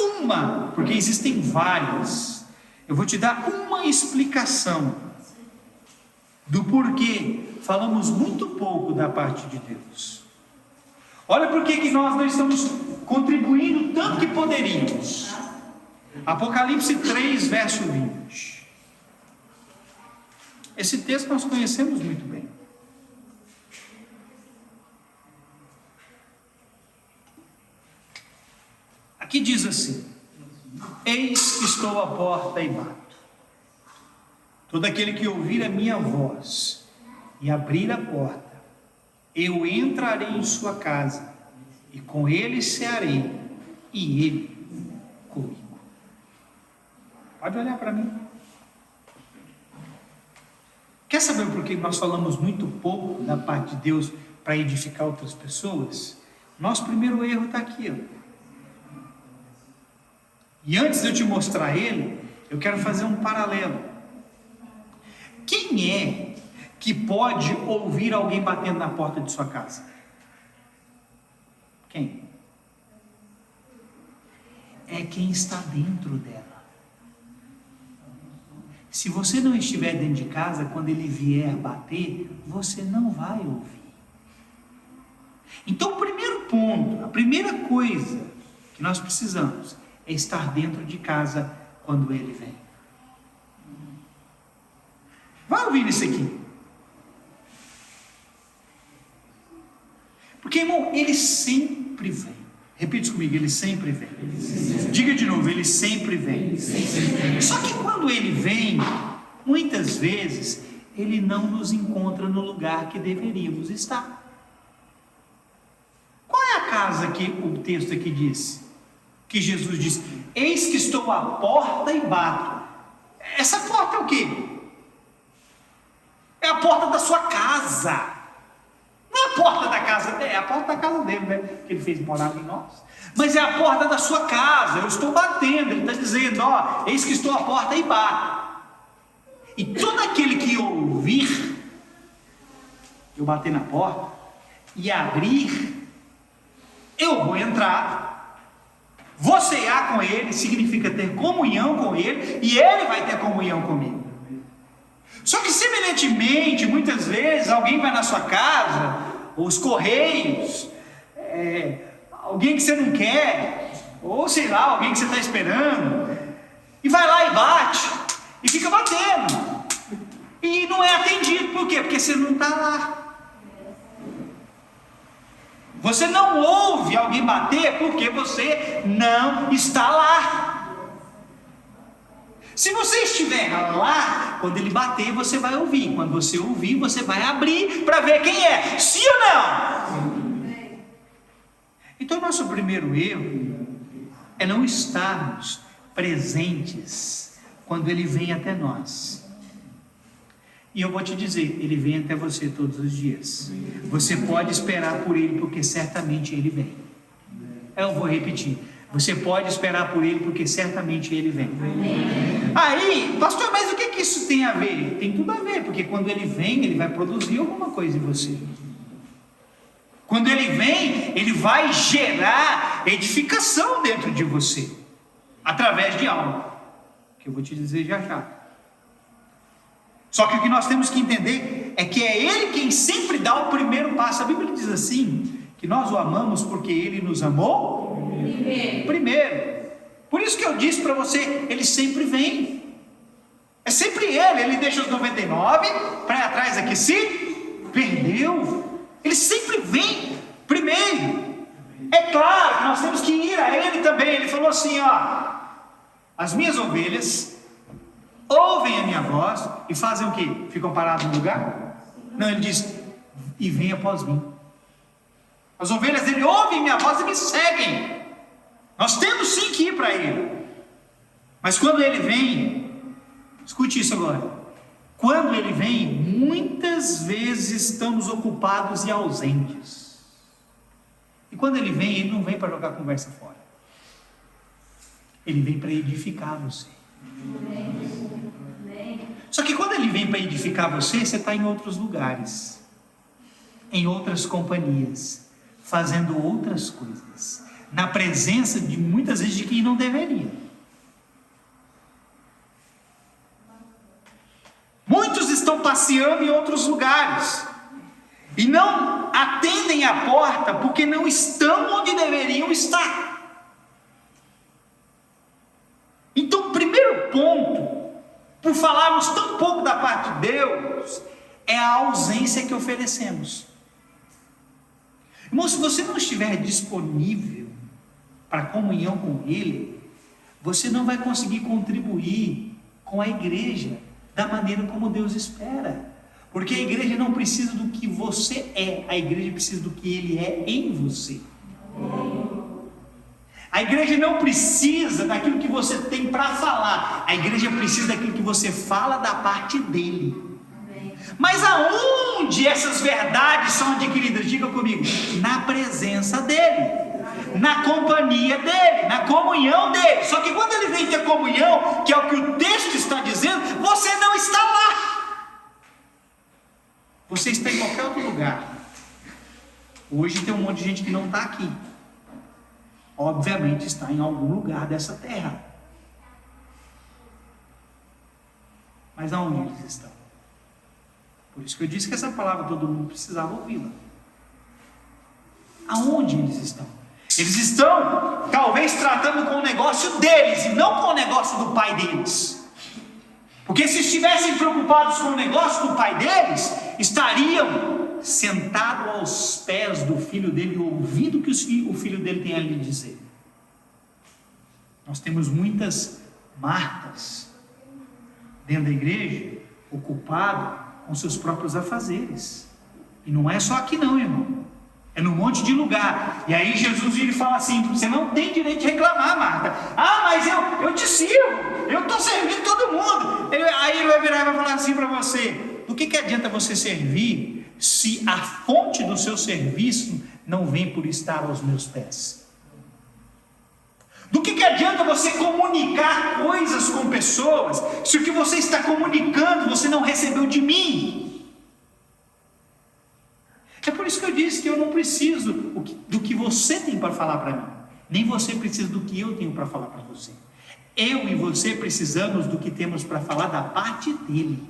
porque existem várias, eu vou te dar uma explicação do porquê falamos muito pouco da parte de Deus. Olha por que nós não estamos contribuindo tanto que poderíamos. Apocalipse 3, verso 20. Esse texto nós conhecemos muito bem. Aqui diz assim: eis que estou à porta e bato. Todo aquele que ouvir a minha voz e abrir a porta, eu entrarei em sua casa, e com ele cearei, e ele comigo. Pode olhar para mim. Quer saber por que nós falamos muito pouco da parte de Deus para edificar outras pessoas? Nosso primeiro erro está aqui, ó. E antes de eu te mostrar ele, eu quero fazer um paralelo. Quem é que pode ouvir alguém batendo na porta de sua casa? Quem? É quem está dentro dela. Se você não estiver dentro de casa, quando ele vier bater, você não vai ouvir. Então, o primeiro ponto, a primeira coisa que nós precisamos é estar dentro de casa quando ele vem. Vai ouvir isso aqui. Porque, irmão, ele sempre vem. Repita comigo, ele sempre vem. Diga de novo, ele sempre vem. Só que quando ele vem, muitas vezes, ele não nos encontra no lugar que deveríamos estar. Qual é a casa que o texto aqui diz? Que Jesus disse: eis que estou à porta e bato. Essa porta é o quê? É a porta da sua casa. Não é a porta da casa dele, é a porta da casa dele, né? Que ele fez morar em nós. Mas é a porta da sua casa. Eu estou batendo. Ele está dizendo: ó, eis que estou à porta e bato. E todo aquele que ouvir eu bater na porta e abrir, eu vou entrar. Vou cear com ele, significa ter comunhão com ele, e ele vai ter comunhão comigo. Só que semelhantemente, muitas vezes alguém vai na sua casa, ou os correios, alguém que você não quer, ou sei lá, alguém que você está esperando, e vai lá e bate, e fica batendo, e não é atendido. Por quê? Porque você não está lá. Você não ouve alguém bater porque você não está lá. Se você estiver lá, quando ele bater, você vai ouvir. Quando você ouvir, você vai abrir para ver quem é. Sim ou não? Então, nosso primeiro erro é não estarmos presentes quando ele vem até nós. E eu vou te dizer, ele vem até você todos os dias. Você pode esperar por ele, porque certamente ele vem. Eu vou repetir. Você pode esperar por ele, porque certamente ele vem. Aí, pastor, mas o que isso tem a ver? Tem tudo a ver, porque quando ele vem, ele vai produzir alguma coisa em você. Quando ele vem, ele vai gerar edificação dentro de você, através de algo, que eu vou te dizer já já. Só que o que nós temos que entender é que é ele quem sempre dá o primeiro passo. A Bíblia diz assim, que nós o amamos porque ele nos amou primeiro. Por isso que eu disse para você, ele sempre vem. É sempre ele deixa os 99 para ir atrás aqui, se perdeu. Ele sempre vem primeiro. É claro que nós temos que ir a ele também. Ele falou assim, ó: as minhas ovelhas ouvem a minha voz e fazem o quê? Ficam parados no lugar? Não, ele diz: e vem após mim. As ovelhas dele ouvem minha voz e me seguem. Nós temos sim que ir para ele. Mas quando ele vem, escute isso agora. Quando ele vem, muitas vezes estamos ocupados e ausentes. E quando ele vem, ele não vem para jogar conversa fora. Ele vem para edificar você. Só que quando ele vem para edificar você, você está em outros lugares, em outras companhias, fazendo outras coisas, na presença de muitas vezes de quem não deveria. Muitos estão passeando em outros lugares, e não atendem à porta porque não estão onde deveriam estar. Então, o primeiro ponto, por falarmos tão pouco da parte de Deus, é a ausência que oferecemos. Irmão, se você não estiver disponível para comunhão com Ele, você não vai conseguir contribuir com a igreja da maneira como Deus espera. Porque a igreja não precisa do que você é, a igreja precisa do que Ele é em você. A igreja não precisa daquilo que você tem para falar, a igreja precisa daquilo que você fala da parte dele. Mas aonde essas verdades são adquiridas? Diga comigo: na presença dele, na companhia dele, na comunhão dele. Só que quando ele vem ter comunhão, que é o que o texto está dizendo, você não está lá. Você está em qualquer outro lugar. Hoje tem um monte de gente que não está aqui. Obviamente está em algum lugar dessa terra. Mas aonde eles estão? Por isso que eu disse que essa palavra todo mundo precisava ouvi-la. Aonde eles estão? Eles estão, talvez, tratando com o negócio deles e não com o negócio do pai deles. Porque se estivessem preocupados com o negócio do pai deles, estariam sentados aos pés do filho dele, ouvindo o que o filho dele tem a lhe dizer. Nós temos muitas Martas dentro da igreja, ocupadas com seus próprios afazeres. E não é só aqui não, irmão. É num monte de lugar. E aí Jesus vira e fala assim: você não tem direito de reclamar, Marta. Ah, mas eu te sirvo, eu estou servindo todo mundo. Aí ele vai virar e vai falar assim para você: do que adianta você servir se a fonte do seu serviço não vem por estar aos meus pés? Do que adianta você comunicar coisas com pessoas se o que você está comunicando você não recebeu de mim? É por isso que eu disse que eu não preciso do que você tem para falar para mim, nem você precisa do que eu tenho para falar para você. Eu e você precisamos do que temos para falar da parte dele.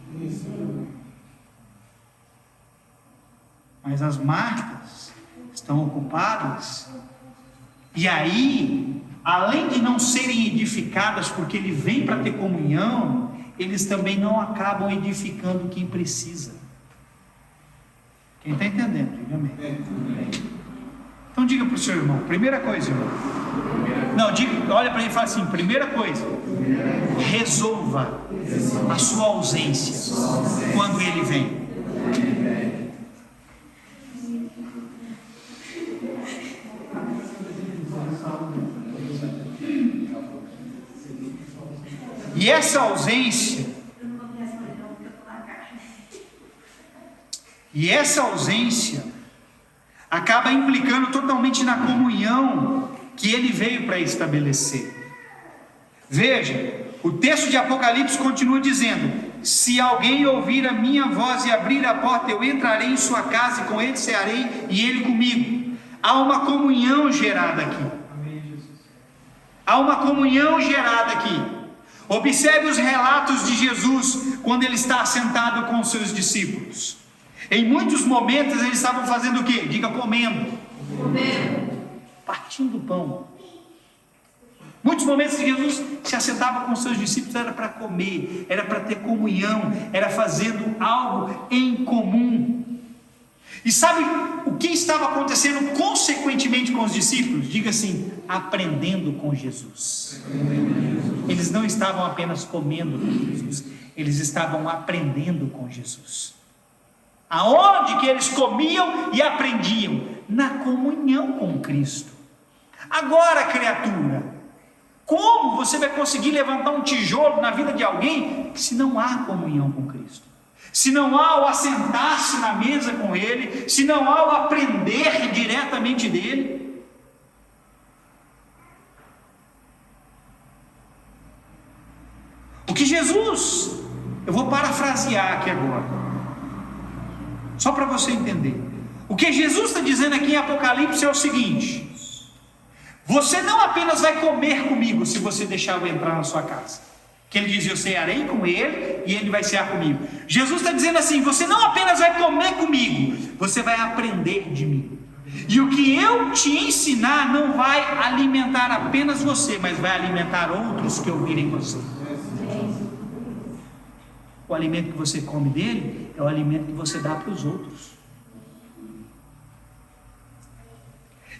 Mas as Martas estão ocupadas, e aí, além de não serem edificadas porque ele vem para ter comunhão, eles também não acabam edificando quem precisa. Quem está entendendo? Diga amém. Então diga para o seu irmão: primeira coisa, irmão. Não, diga, olha para ele e fala assim: primeira coisa, resolva a sua ausência quando ele vem. E essa ausência acaba implicando totalmente na comunhão que ele veio para estabelecer. Veja, o texto de Apocalipse continua dizendo: se alguém ouvir a minha voz e abrir a porta, eu entrarei em sua casa e com ele cearei e ele comigo. Há uma comunhão gerada aqui. Há uma comunhão gerada aqui. Observe os relatos de Jesus quando ele está sentado com os seus discípulos. Em muitos momentos eles estavam fazendo o quê? Diga: comendo. Partindo o pão. Muitos momentos que Jesus se assentava com os seus discípulos era para comer, era para ter comunhão, era fazendo algo em comum. E sabe o que estava acontecendo consequentemente com os discípulos? Diga assim: aprendendo com Jesus. Eles não estavam apenas comendo com Jesus, eles estavam aprendendo com Jesus. Aonde que eles comiam e aprendiam? Na comunhão com Cristo. Agora, criatura, como você vai conseguir levantar um tijolo na vida de alguém se não há comunhão com Cristo? Se não há o assentar-se na mesa com Ele, se não há o aprender diretamente dEle? O que Jesus, eu vou parafrasear aqui agora, só para você entender. O que Jesus está dizendo aqui em Apocalipse é o seguinte: você não apenas vai comer comigo se você deixar eu entrar na sua casa. Que ele diz: eu cearei com ele e ele vai cear comigo. Jesus está dizendo assim: você não apenas vai comer comigo, você vai aprender de mim. E o que eu te ensinar não vai alimentar apenas você, mas vai alimentar outros que ouvirem você. O alimento que você come dele é o alimento que você dá para os outros.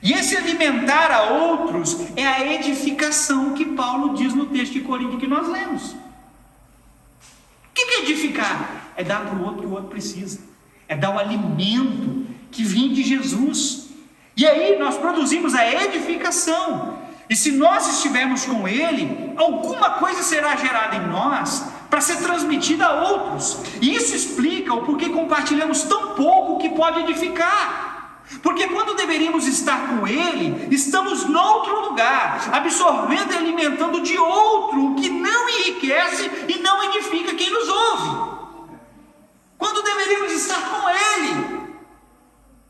E esse alimentar a outros é a edificação que Paulo diz no texto de Coríntios que nós lemos. O que é edificar? É dar para o outro o que o outro precisa. É dar o alimento que vem de Jesus. E aí nós produzimos a edificação. E se nós estivermos com Ele, alguma coisa será gerada em nós para ser transmitida a outros. E isso explica o porquê compartilhamos tão pouco que pode edificar. Porque quando deveríamos estar com Ele, estamos noutro lugar, absorvendo e alimentando de outro o que não enriquece e não edifica quem nos ouve. Quando deveríamos estar com Ele,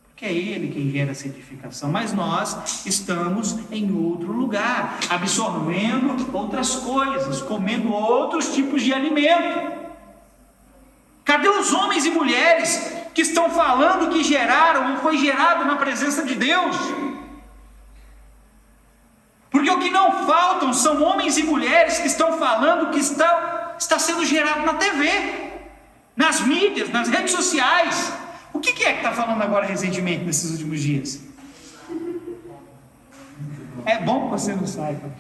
porque é Ele quem gera essa edificação, mas nós estamos em outro lugar, absorvendo outras coisas, comendo outros tipos de alimento. Cadê os homens e mulheres que estão falando que geraram ou foi gerado na presença de Deus? Porque o que não faltam são homens e mulheres que estão falando que está sendo gerado na TV, nas mídias, nas redes sociais. O que é que está falando agora recentemente, nesses últimos dias? É bom que você não saiba.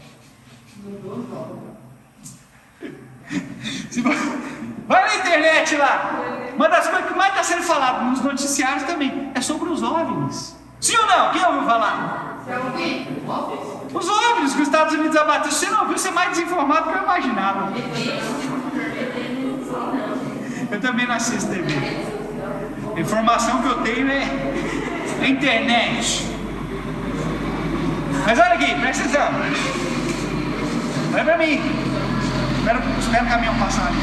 Vai na internet lá. Uma das coisas que mais está sendo falado nos noticiários também é sobre os OVNIs. Sim ou não? Quem ouviu falar? Você ouviu? Os OVNIs que os Estados Unidos abateu. Se você não ouviu, você é mais desinformado do que eu imaginava. Eu também não assisto TV. A informação que eu tenho é a internet. Mas olha aqui, presta atenção. Olha para mim. Espera o caminhão passar ali.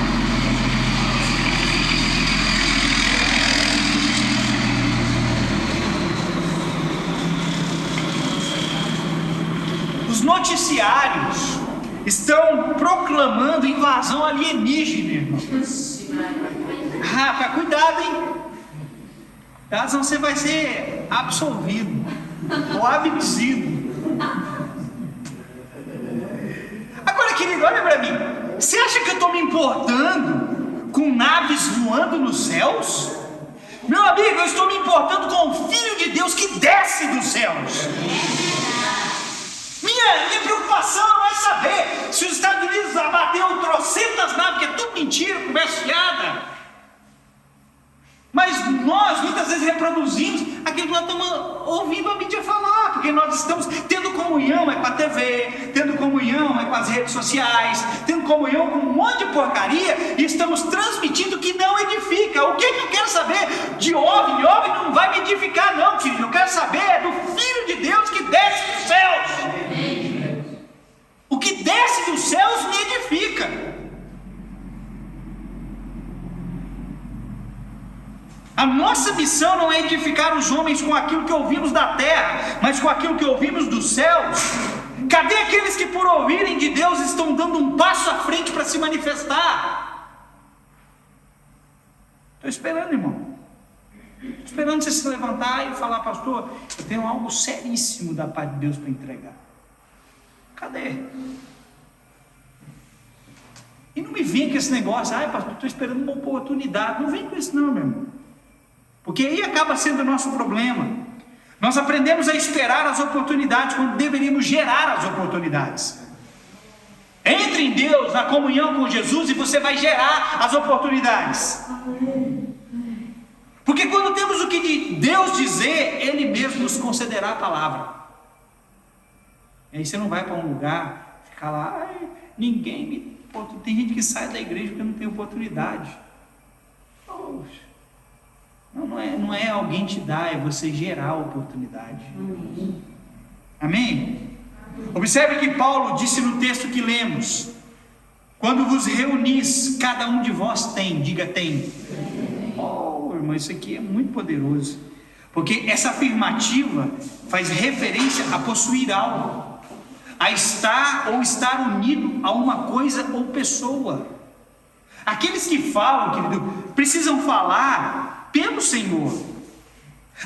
Os noticiários estão proclamando invasão alienígena, irmãos. Cuidado, hein? Cuidado, senão você vai ser absolvido ou abduzido. Agora, querido, olha para mim. Você acha que eu estou me importando com naves voando nos céus? Meu amigo, eu estou me importando com o Filho de Deus que desce dos céus. Minha preocupação não é saber se os Estados Unidos abateu trocentas naves, que é tudo mentira, conversa fiada. Mas nós muitas vezes reproduzimos aquilo que nós estamos ouvindo a mídia falar, porque nós estamos tendo comunhão com a TV, tendo comunhão com as redes sociais, tendo comunhão com um monte de porcaria, e estamos transmitindo que não edifica. O que eu quero saber de OVNI? OVNI não vai me edificar não, filho. Eu quero saber do Filho de Deus que desce dos céus. O que desce dos céus me edifica. A nossa missão não é edificar os homens com aquilo que ouvimos da terra, mas com aquilo que ouvimos dos céus. Cadê aqueles que por ouvirem de Deus estão dando um passo à frente para se manifestar? Estou esperando, irmão. Estou esperando você se levantar e falar: pastor, eu tenho algo seríssimo da parte de Deus para entregar. Cadê? E não me vem com esse negócio: ai, pastor, estou esperando uma oportunidade. Não vem com isso não, meu irmão. Porque aí acaba sendo o nosso problema. Nós aprendemos a esperar as oportunidades quando deveríamos gerar as oportunidades. Entre em Deus, na comunhão com Jesus, e você vai gerar as oportunidades. Porque quando temos o que de Deus dizer, Ele mesmo nos concederá a palavra. E aí você não vai para um lugar, ficar lá: ai, ninguém me... Pô, tem gente que sai da igreja porque não tem oportunidade. Poxa. Não é alguém te dar, é você gerar a oportunidade. Amém? Observe que Paulo disse no texto que lemos: quando vos reunis, cada um de vós tem. Diga tem. Oh, irmão, isso aqui é muito poderoso. Porque essa afirmativa faz referência a possuir algo. a estar unido a uma coisa ou pessoa. Aqueles que falam, querido, precisam falar pelo Senhor.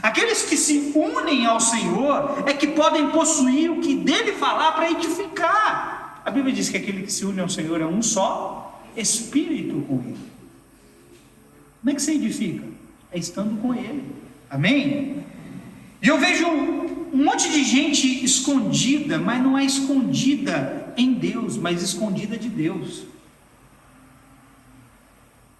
Aqueles que se unem ao Senhor é que podem possuir o que dele falar para edificar. A Bíblia diz que aquele que se une ao Senhor é um só espírito com ele. Como é que você edifica? É estando com ele. Amém? E eu vejo um monte de gente escondida, mas não é escondida em Deus, mas escondida de Deus.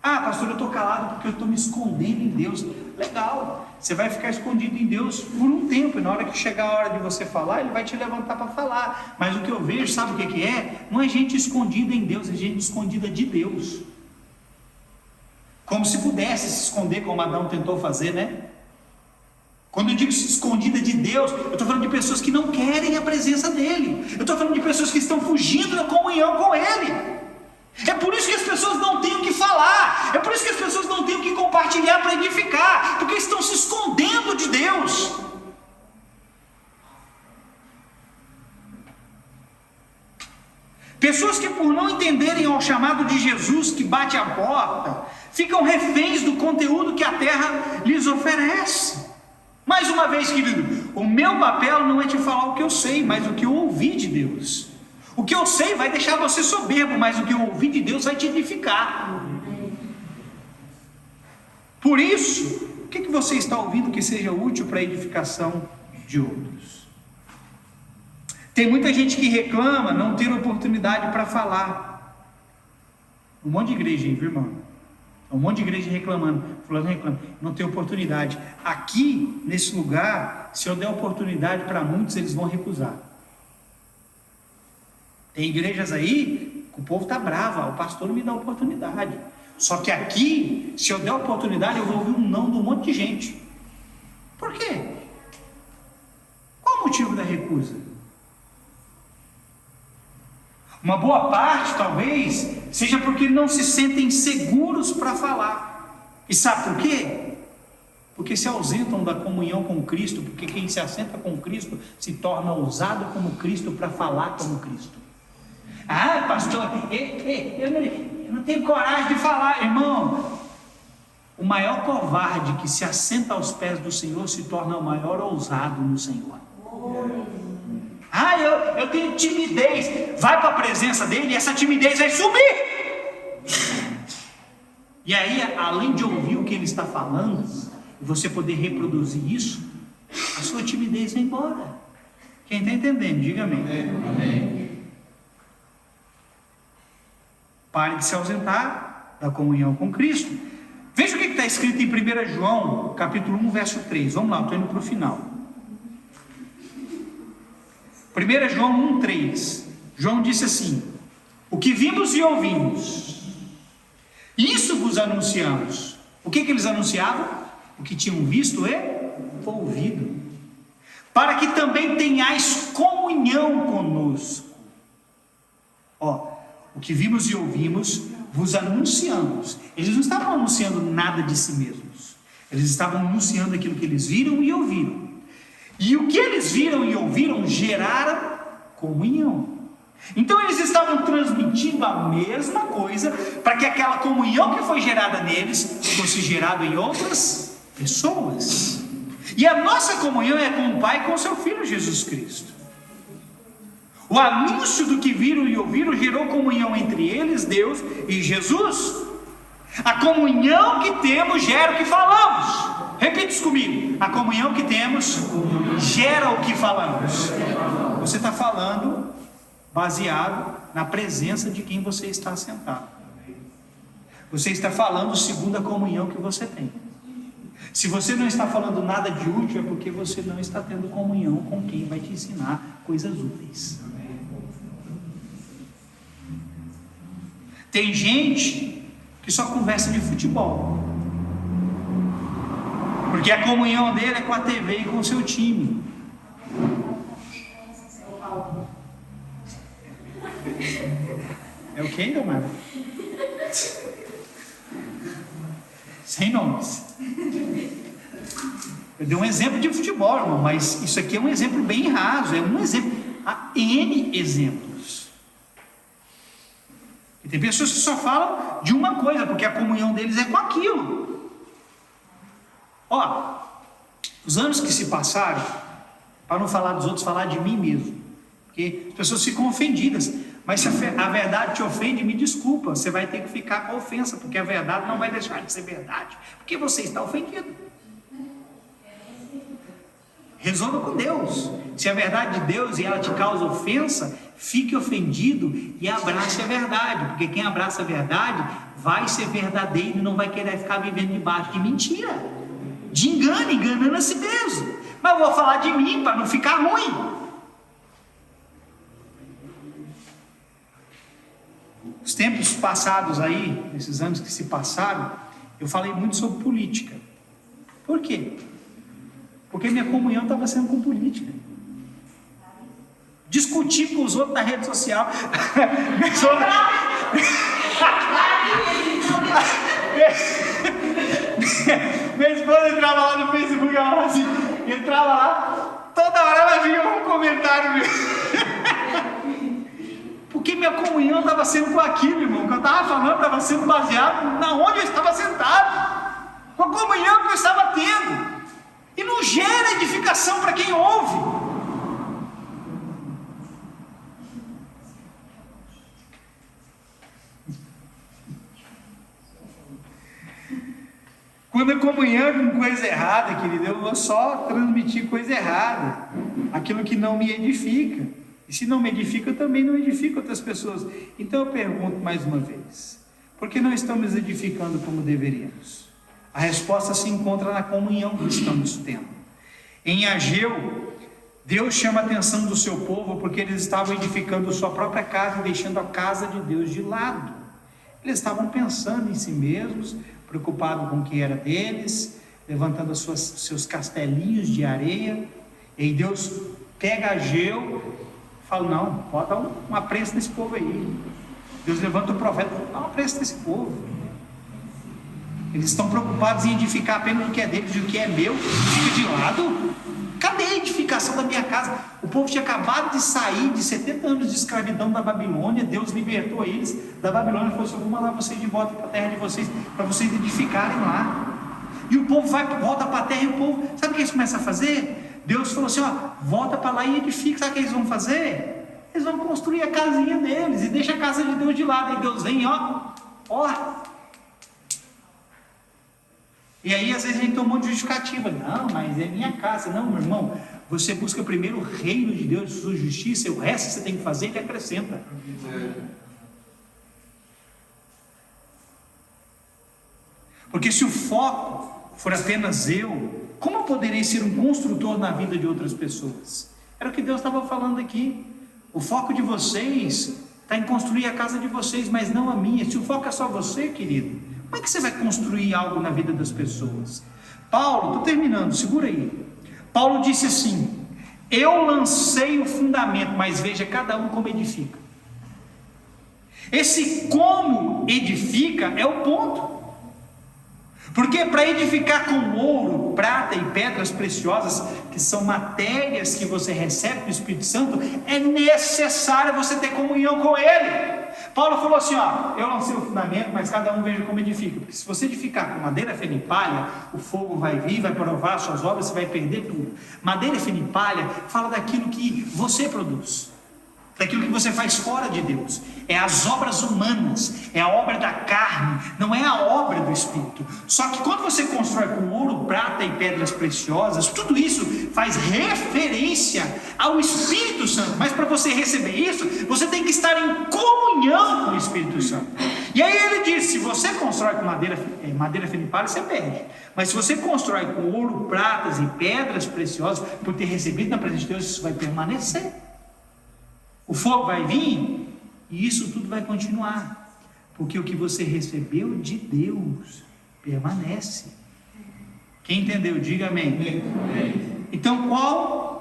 Ah, pastor, eu estou calado porque eu estou me escondendo em Deus. Legal, você vai ficar escondido em Deus por um tempo, e na hora que chegar a hora de você falar, Ele vai te levantar para falar. Mas o que eu vejo, sabe o que é? Não é gente escondida em Deus, é gente escondida de Deus. Como se pudesse se esconder, como Adão tentou fazer, né? Quando eu digo escondida de Deus, eu estou falando de pessoas que não querem a presença dEle. Eu estou falando de pessoas que estão fugindo da comunhão com Ele. É por isso que as pessoas não têm o que falar. É por isso que as pessoas não têm o que compartilhar para edificar. Porque estão se escondendo de Deus. Pessoas que, por não entenderem ao chamado de Jesus que bate a porta, ficam reféns do conteúdo que a terra lhes oferece. Mais uma vez, querido, o meu papel não é te falar o que eu sei, mas o que eu ouvi de Deus. O que eu sei vai deixar você soberbo, mas o que eu ouvi de Deus vai te edificar. Por isso, o que você está ouvindo que seja útil para a edificação de outros? Tem muita gente que reclama não ter oportunidade para falar. Um monte de igreja aí, viu, irmão? Um monte de igreja reclamando, fulano reclama, não tem oportunidade. Aqui, nesse lugar, se eu der oportunidade para muitos, eles vão recusar. Tem igrejas aí que o povo está bravo, o pastor não me dá oportunidade. Só que aqui, se eu der oportunidade, eu vou ouvir um não de um monte de gente. Por quê? Qual o motivo da recusa? Uma boa parte, talvez, seja porque não se sentem seguros para falar. E sabe por quê? Porque se ausentam da comunhão com Cristo, porque quem se assenta com Cristo se torna ousado como Cristo para falar como Cristo. Ah, pastor, eu não tenho coragem de falar. Irmão, o maior covarde que se assenta aos pés do Senhor se torna o maior ousado no Senhor. Ah, eu tenho timidez. Vai para a presença dele e essa timidez vai sumir. E aí, além de ouvir o que ele está falando, e você poder reproduzir isso, a sua timidez vai embora. Quem está entendendo, diga amém. Amém. Pare de se ausentar da comunhão com Cristo. Veja o que está escrito em 1 João, capítulo 1, verso 3. Vamos lá, estou indo para o final. 1 João 1, 3. João disse assim: o que vimos e ouvimos, isso vos anunciamos. O que eles anunciavam? O que tinham visto e ouvido. Para que também tenhais comunhão conosco. O que vimos e ouvimos, vos anunciamos. Eles não estavam anunciando nada de si mesmos. Eles estavam anunciando aquilo que eles viram e ouviram. E o que eles viram e ouviram geraram comunhão. Então eles estavam transmitindo a mesma coisa, para que aquela comunhão que foi gerada neles, fosse gerada em outras pessoas. E a nossa comunhão é com o Pai e com o seu Filho Jesus Cristo. O anúncio do que viram e ouviram gerou comunhão entre eles, Deus e Jesus. A comunhão que temos gera o que falamos. Repita isso comigo. A comunhão que temos gera o que falamos. Você está falando baseado na presença de quem você está sentado. Você está falando segundo a comunhão que você tem. Se você não está falando nada de útil, é porque você não está tendo comunhão com quem vai te ensinar coisas úteis. Tem gente que só conversa de futebol, porque a comunhão dele é com a TV e com o seu time. É o que, Domar? Sem nomes. Eu dei um exemplo de futebol, irmão, mas isso aqui é um exemplo bem raso. É um exemplo. há N exemplos. E tem pessoas que só falam de uma coisa, porque a comunhão deles é com aquilo. Ó, os anos que se passaram, para não falar dos outros, falar de mim mesmo. Porque as pessoas ficam ofendidas. Mas se a verdade te ofende, me desculpa, você vai ter que ficar com a ofensa, porque a verdade não vai deixar de ser verdade, porque você está ofendido. Resolva com Deus. Se a verdade de Deus e ela te causa ofensa, fique ofendido e abrace a verdade, porque quem abraça a verdade vai ser verdadeiro e não vai querer ficar vivendo debaixo de mentira, de engano, enganando a si mesmo. Mas eu vou falar de mim para não ficar ruim. Os tempos passados aí, esses anos que se passaram, eu falei muito sobre política. Por quê? Porque minha comunhão estava sendo com política. Discutir com os outros na rede social. Minha esposa entrava lá no Facebook, ela assim, entrava lá, toda hora ela vinha um comentário porque minha comunhão estava sendo com aquilo, irmão, que eu estava falando estava sendo baseado na onde eu estava sentado, com a comunhão que eu estava tendo, e não gera edificação para quem ouve. Quando eu comunhão com coisa errada, querido, eu vou só transmitir coisa errada, aquilo que não me edifica. E se não me edifica, eu também não edifico outras pessoas. Então eu pergunto mais uma vez: por que não estamos edificando como deveríamos? A resposta se encontra na comunhão que estamos tendo. Em Ageu, Deus chama a atenção do seu povo porque eles estavam edificando sua própria casa e deixando a casa de Deus de lado. Eles estavam pensando em si mesmos, preocupados com o que era deles, levantando seus castelinhos de areia. E aí Deus pega Ageu, fala: não, pode dar uma prensa nesse povo aí. Deus levanta o profeta, dá uma prensa nesse povo. Eles estão preocupados em edificar apenas o que é deles e o que é meu fica de lado. Cadê a edificação da minha casa? O povo tinha acabado de sair de 70 anos de escravidão da Babilônia. Deus libertou eles da Babilônia e falou assim: eu vou mandar vocês de volta para a terra de vocês, para vocês edificarem lá. E o povo volta para a terra, e o povo, sabe o que eles começam a fazer? Deus falou assim: ó, volta para lá e edifica. Sabe o que eles vão fazer? Eles vão construir a casinha deles e deixa a casa de Deus de lado. Aí Deus vem, ó. E aí às vezes a gente tem um monte de justificativa: não, mas é minha casa. Não, meu irmão, você busca primeiro o reino de Deus e sua justiça, e o resto que você tem que fazer, ele acrescenta. Porque se o foco for apenas eu, como eu poderei ser um construtor na vida de outras pessoas? Era o que Deus estava falando aqui. O foco de vocês está em construir a casa de vocês, mas não a minha. Se o foco é só você, querido, como é que você vai construir algo na vida das pessoas? Paulo, estou terminando, segura aí. Paulo disse assim: eu lancei o fundamento, mas veja cada um como edifica. Esse como edifica é o ponto. Porque para edificar com ouro, prata e pedras preciosas, que são matérias que você recebe do Espírito Santo, é necessário você ter comunhão com Ele. Paulo falou assim: ó, eu lancei o fundamento, mas cada um veja como edifica. Porque se você edificar com madeira, feno e palha, o fogo vai vir, vai provar as suas obras, você vai perder tudo. Madeira, feno e palha fala daquilo que você produz, daquilo que você faz fora de Deus. É as obras humanas, é a obra da carne, não é a obra do Espírito. Só que quando você constrói com ouro, prata e pedras preciosas, tudo isso faz referência ao Espírito Santo. Mas para você receber isso, você tem que estar em comunhão com o Espírito Santo. E aí ele diz: se você constrói com madeira fino e palha, você perde. Mas se você constrói com ouro, pratas e pedras preciosas, por ter recebido na presença de Deus, isso vai permanecer. O fogo vai vir e isso tudo vai continuar, porque o que você recebeu de Deus permanece. Quem entendeu, diga amém. Então,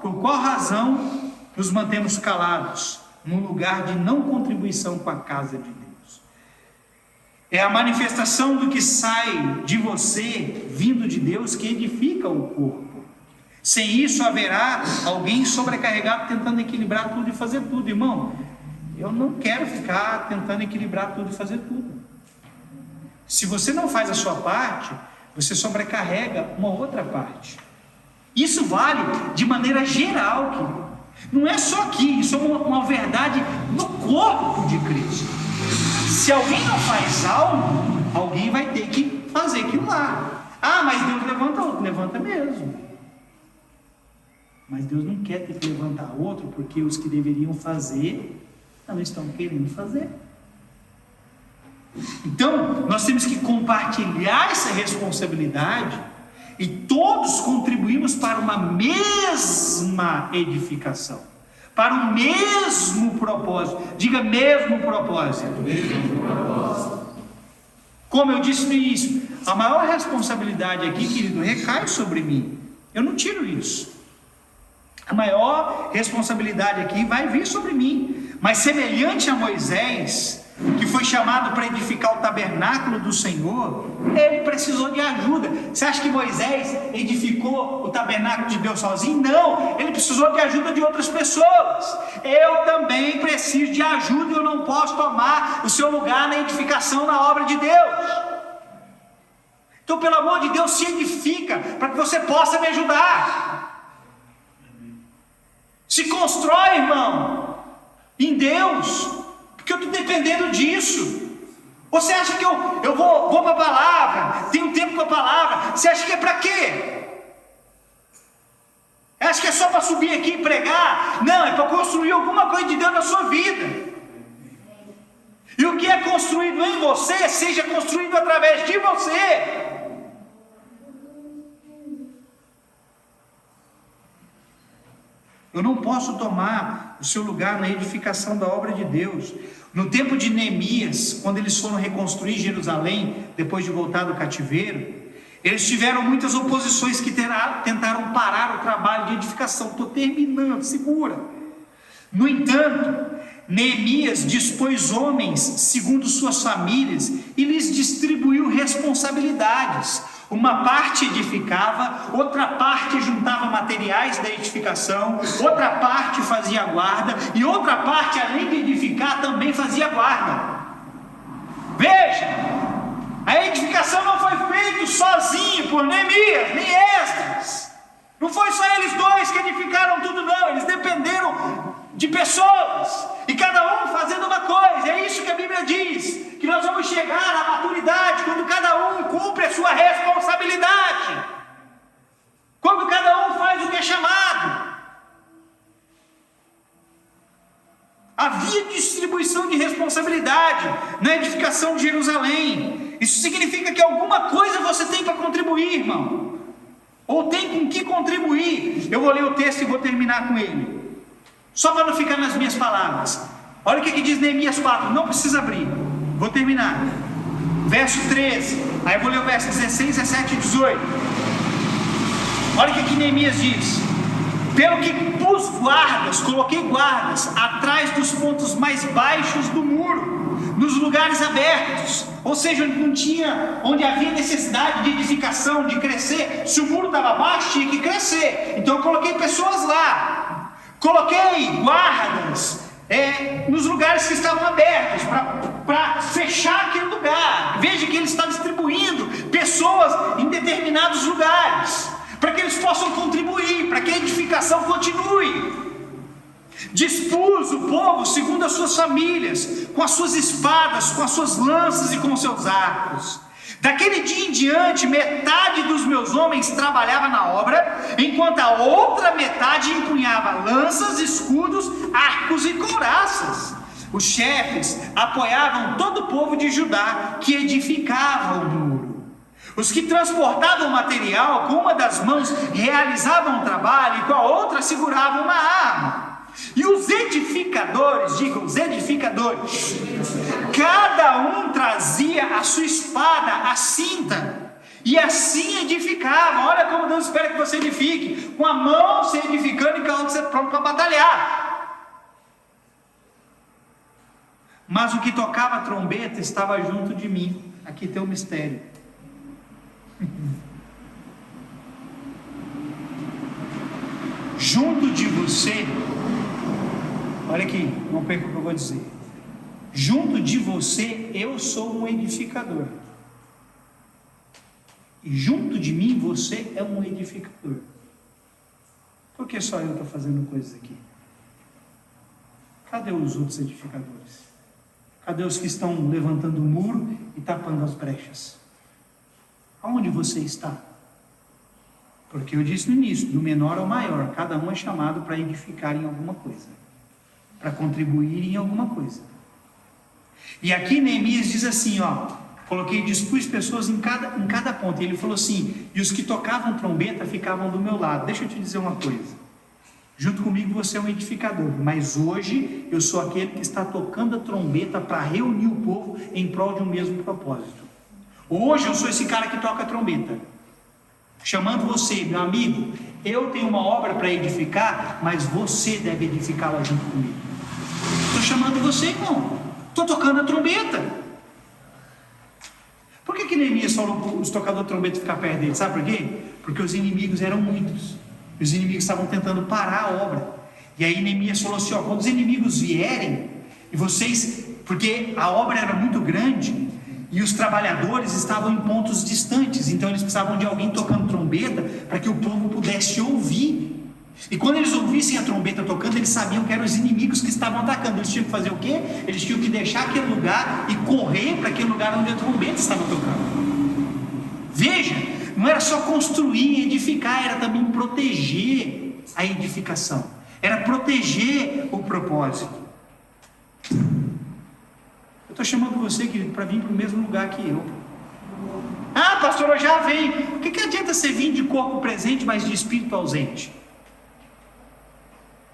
por qual razão nos mantemos calados num lugar de não contribuição com a casa de Deus? É a manifestação do que sai de você, vindo de Deus, que edifica o corpo. Sem isso haverá alguém sobrecarregado tentando equilibrar tudo e fazer tudo. Irmão, eu não quero ficar tentando equilibrar tudo e fazer tudo. Se você não faz a sua parte, você sobrecarrega uma outra parte. Isso vale de maneira geral, querido. Não é só aqui, isso é uma verdade no corpo de Cristo. Se alguém não faz algo, alguém vai ter que fazer aquilo lá. Ah, mas Deus levanta outro. Levanta mesmo. Mas Deus não quer ter que levantar outro, porque os que deveriam fazer não estão querendo fazer. Então, nós temos que compartilhar essa responsabilidade e todos contribuímos para uma mesma edificação, para o mesmo propósito. Diga mesmo propósito. Mesmo propósito. Como eu disse no início, a maior responsabilidade aqui, querido, recai sobre mim. Eu não tiro isso. A maior responsabilidade aqui vai vir sobre mim. Mas semelhante a Moisés, que foi chamado para edificar o tabernáculo do Senhor, ele precisou de ajuda. Você acha que Moisés edificou o tabernáculo de Deus sozinho? Não, ele precisou de ajuda de outras pessoas. Eu também preciso de ajuda, eu não posso tomar o seu lugar na edificação na obra de Deus. Então, pelo amor de Deus, se edifica para que você possa me ajudar. Se constrói, irmão, em Deus, porque eu estou dependendo disso. Você acha que eu vou para a palavra, tenho tempo para a palavra? Você acha que é para quê? Acha que é só para subir aqui e pregar? Não, é para construir alguma coisa de Deus na sua vida. E o que é construído em você, seja construído através de você. Eu não posso tomar o seu lugar na edificação da obra de Deus. No tempo de Neemias, quando eles foram reconstruir Jerusalém, depois de voltar do cativeiro, eles tiveram muitas oposições que tentaram parar o trabalho de edificação. Estou terminando, segura. No entanto, Neemias dispôs homens segundo suas famílias e lhes distribuiu responsabilidades. Uma parte edificava, outra parte juntava materiais da edificação, outra parte fazia guarda, e outra parte, além de edificar, também fazia guarda. Veja, a edificação não foi feita sozinho por Neemias, nem Esdras. Não foi só eles dois que edificaram tudo, não. Eles dependeram de pessoas, e cada um fazendo uma coisa. É isso que a Bíblia diz, que nós vamos chegar à maturidade quando cada um cumpre a sua responsabilidade, quando cada um faz o que é chamado. Havia distribuição de responsabilidade na edificação de Jerusalém. Isso significa que alguma coisa você tem para contribuir, irmão, ou tem com que contribuir. Eu vou ler o texto e vou terminar com ele, só para não ficar nas minhas palavras. Olha o que diz Neemias 4, não precisa abrir, vou terminar. Verso 13, aí eu vou ler o verso 16, 17 e 18. Olha o que Neemias diz: pelo que pus guardas, coloquei guardas atrás dos pontos mais baixos do muro, nos lugares abertos, ou seja, onde havia necessidade de edificação, de crescer. Se o muro estava baixo, tinha que crescer, então eu coloquei pessoas lá. Coloquei guardas nos lugares que estavam abertos, para fechar aquele lugar. Veja que ele está distribuindo pessoas em determinados lugares, para que eles possam contribuir, para que a edificação continue. Dispus o povo segundo as suas famílias, com as suas espadas, com as suas lanças e com os seus arcos. Daquele dia em diante, metade dos meus homens trabalhava na obra, enquanto a outra metade empunhava lanças, escudos, arcos e couraças. Os chefes apoiavam todo o povo de Judá que edificava o muro. Os que transportavam o material com uma das mãos realizavam o trabalho e com a outra seguravam uma arma. E os edificadores, digam, os edificadores, cada um trazia a sua espada, a cinta, e assim edificavam. Olha como Deus espera que você edifique, com a mão você edificando e com a outra você pronto para batalhar. Mas o que tocava a trombeta estava junto de mim. Aqui tem um mistério. junto de você, olha aqui, não perca o que eu vou dizer. Junto de você, eu sou um edificador. E junto de mim, você é um edificador. Por que só eu estou fazendo coisas aqui? Cadê os outros edificadores? Cadê os que estão levantando o muro e tapando as brechas? Aonde você está? Porque eu disse no início, do menor ao maior, cada um é chamado para edificar em alguma coisa, para contribuir em alguma coisa. E aqui Neemias diz assim, dispus pessoas em cada ponto. E ele falou assim, e os que tocavam trombeta ficavam do meu lado. Deixa eu te dizer uma coisa, junto comigo você é um edificador, mas hoje eu sou aquele que está tocando a trombeta para reunir o povo em prol de um mesmo propósito. Hoje eu sou esse cara que toca a trombeta, chamando você, meu amigo, eu tenho uma obra para edificar, mas você deve edificá-la junto comigo. Estou chamando você, irmão, estou tocando a trombeta. Por que Neemias falou para os tocadores de trombeta ficar perto dele? Sabe por quê? Porque os inimigos eram muitos. Os inimigos estavam tentando parar a obra. E aí Neemias falou assim, quando os inimigos vierem, e vocês, porque a obra era muito grande, e os trabalhadores estavam em pontos distantes, então eles precisavam de alguém tocando trombeta, para que o povo pudesse ouvir. E quando eles ouvissem a trombeta tocando, eles sabiam que eram os inimigos que estavam atacando. Eles tinham que fazer o quê? Eles tinham que deixar aquele lugar e correr para aquele lugar onde a trombeta estava tocando. Veja, não era só construir e edificar, era também proteger a edificação, era proteger o propósito. Eu estou chamando você, querido, para vir para o mesmo lugar que eu. Ah, pastor, eu já venho. O que adianta você vir de corpo presente, mas de espírito ausente?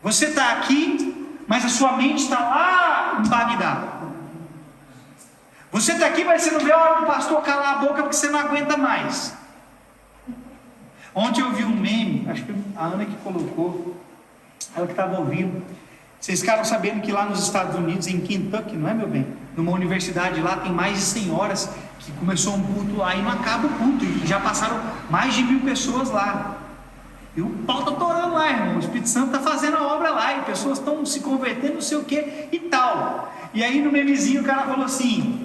Você está aqui, mas a sua mente está lá em Bagdá. Você está aqui, mas você não vê a hora do pastor calar a boca porque você não aguenta mais. Ontem eu vi um meme, acho que a Ana que colocou, ela que estava ouvindo. Vocês ficaram sabendo que lá nos Estados Unidos, em Kentucky, não é, meu bem? Numa universidade lá, tem mais de 100 horas que começou um culto lá e não acaba o culto. E já passaram mais de 1000 pessoas lá. E o pau está torando lá, irmão. O Espírito Santo está fazendo a obra lá. E pessoas estão se convertendo, não sei o que e tal. E aí no memezinho o cara falou assim,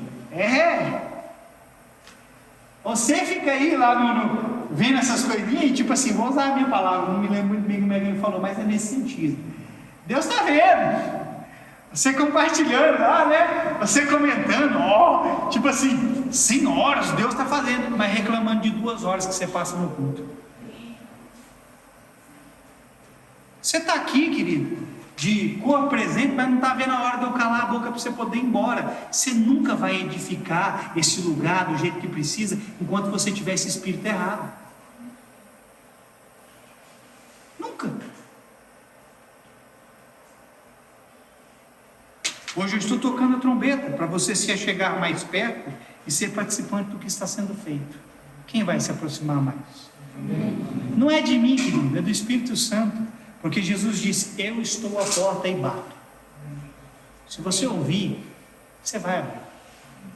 você fica aí lá vendo essas coisinhas e tipo assim, vou usar a minha palavra, não me lembro muito bem como é que ele falou, mas é nesse sentido. Deus está vendo. Você compartilhando lá, né? Você comentando, tipo assim, 100 horas Deus está fazendo, mas reclamando de 2 horas que você passa no culto. Você está aqui, querido, de corpo presente, mas não está vendo a hora de eu calar a boca para você poder ir embora. Você nunca vai edificar esse lugar do jeito que precisa, enquanto você tiver esse espírito errado. Nunca. Hoje eu estou tocando a trombeta para você se chegar mais perto e ser participante do que está sendo feito. Quem vai se aproximar mais? Não é de mim, querido, é do Espírito Santo. Porque Jesus disse, eu estou à porta e bato. Se você ouvir, você vai abrir.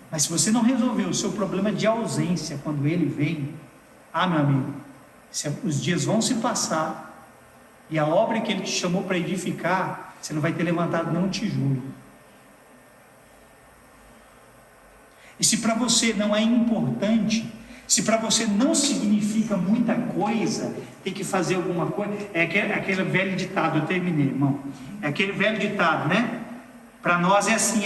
Mas se você não resolver o seu problema de ausência quando ele vem, meu amigo, os dias vão se passar e a obra que ele te chamou para edificar, você não vai ter levantado nem um tijolo. E se para você não é importante, se para você não significa muita coisa, tem que fazer alguma coisa, é aquele velho ditado, eu terminei, irmão, é aquele velho ditado, né? Para nós é assim,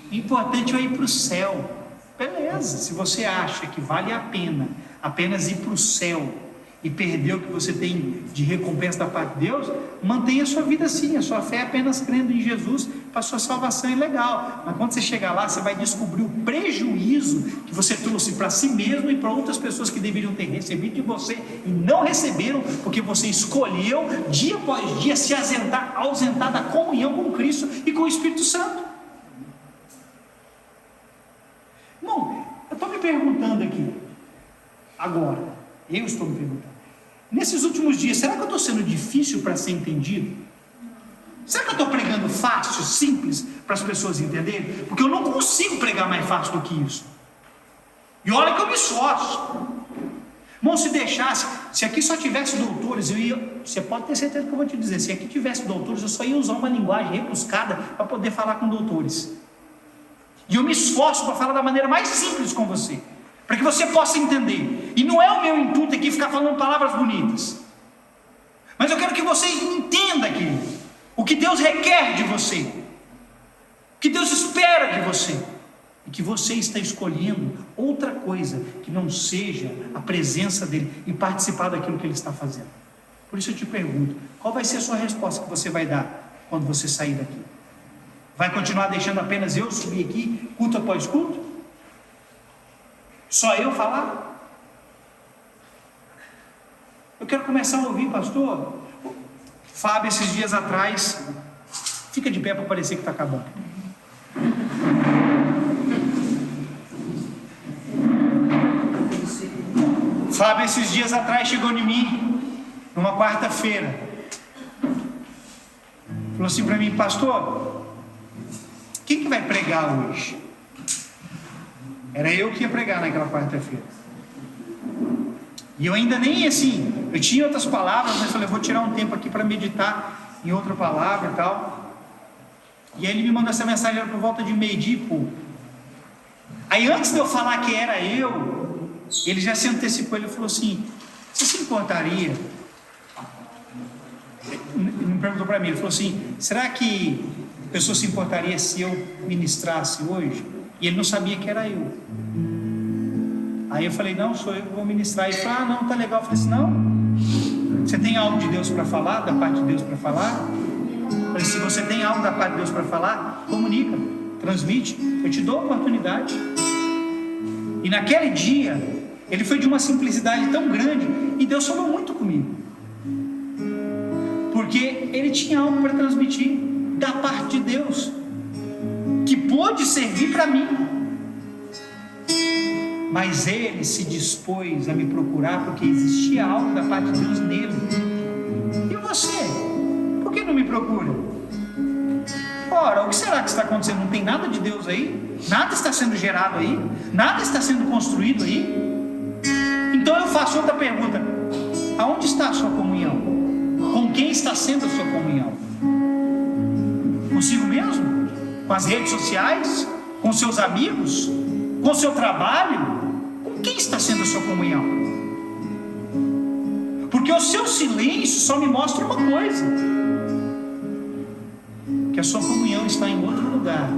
importante é ir para o céu. Beleza, se você acha que vale a pena apenas ir para o céu e perder o que você tem de recompensa da parte de Deus, mantenha a sua vida assim, a sua fé é apenas crendo em Jesus para a sua salvação é legal, mas quando você chegar lá, você vai descobrir o prejuízo que você trouxe para si mesmo e para outras pessoas que deveriam ter recebido de você e não receberam, porque você escolheu dia após dia se ausentar da comunhão com Cristo e com o Espírito Santo. Irmão, eu estou me perguntando aqui agora, eu estou me perguntando, nesses últimos dias, será que eu estou sendo difícil para ser entendido? Será que eu estou pregando fácil, simples, para as pessoas entenderem? Porque eu não consigo pregar mais fácil do que isso. E olha que eu me esforço. Irmão, se deixasse, se aqui só tivesse doutores, você pode ter certeza que eu vou te dizer, se aqui tivesse doutores, eu só ia usar uma linguagem rebuscada para poder falar com doutores. E eu me esforço para falar da maneira mais simples com você, para que você possa entender. E não é o meu intuito aqui ficar falando palavras bonitas, mas eu quero que você entenda, querido, o que Deus requer de você, o que Deus espera de você, e que você está escolhendo outra coisa que não seja a presença dele e participar daquilo que ele está fazendo. Por isso eu te pergunto, qual vai ser a sua resposta que você vai dar quando você sair daqui? Vai continuar deixando apenas eu subir aqui, culto após culto? Só eu falar? Eu quero começar a ouvir, pastor Fábio, esses dias atrás, fica de pé para parecer que está acabando. Fábio, esses dias atrás, chegou em mim, numa quarta-feira, falou assim para mim: pastor, quem que vai pregar hoje? Era eu que ia pregar naquela quarta-feira, e eu ainda nem assim, eu tinha outras palavras, mas falei, vou tirar um tempo aqui para meditar em outra palavra e tal. E aí ele me mandou essa mensagem, era por volta de meio-dia e pouco. Aí antes de eu falar que era eu, ele já se antecipou, ele falou assim: você se importaria? Ele me perguntou para mim, ele falou assim: será que a pessoa se importaria se eu ministrasse hoje? E ele não sabia que era eu. Aí eu falei: não, sou eu que vou ministrar. Ele falou: ah, não, tá legal. Eu falei assim: não, você tem algo de Deus para falar, da parte de Deus para falar? Eu falei: se você tem algo da parte de Deus para falar, comunica, transmite, eu te dou a oportunidade. E naquele dia, ele foi de uma simplicidade tão grande, e Deus falou muito comigo, porque ele tinha algo para transmitir da parte de Deus, que pôde servir para mim, mas ele se dispôs a me procurar, porque existia algo da parte de Deus nele. E você, por que não me procura? Ora, o que será que está acontecendo? Não tem nada de Deus aí? Nada está sendo gerado aí? Nada está sendo construído aí? Então eu faço outra pergunta: aonde está a sua comunhão? Com quem está sendo a sua comunhão? Consigo mesmo? Com as redes sociais? Com seus amigos? Com seu trabalho? Com quem está sendo a sua comunhão? Porque o seu silêncio só me mostra uma coisa: que a sua comunhão está em outro lugar.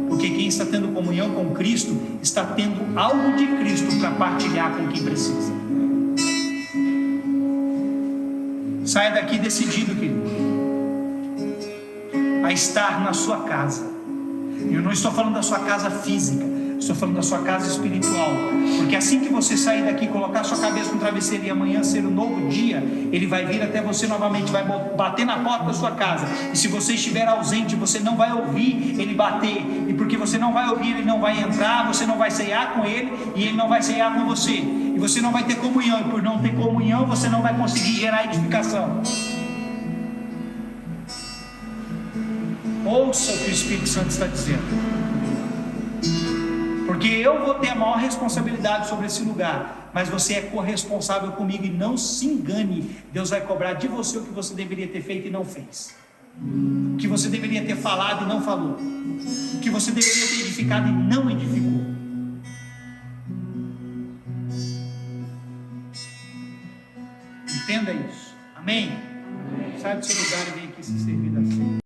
Porque quem está tendo comunhão com Cristo está tendo algo de Cristo para partilhar com quem precisa. Saia daqui decidido, querido, a estar na sua casa. Eu não estou falando da sua casa física, estou falando da sua casa espiritual. Porque assim que você sair daqui, colocar sua cabeça no travesseiro e amanhã ser um novo dia, ele vai vir até você novamente, vai bater na porta da sua casa. E se você estiver ausente, você não vai ouvir ele bater. E porque você não vai ouvir, ele não vai entrar, você não vai ceiar com ele e ele não vai ceiar com você. E você não vai ter comunhão, e por não ter comunhão, você não vai conseguir gerar edificação. Ouça o que o Espírito Santo está dizendo. Porque eu vou ter a maior responsabilidade sobre esse lugar, mas você é corresponsável comigo, e não se engane, Deus vai cobrar de você o que você deveria ter feito e não fez, o que você deveria ter falado e não falou, o que você deveria ter edificado e não edificou. Entenda isso, amém? Sai do seu lugar e vem aqui se servir da ceia.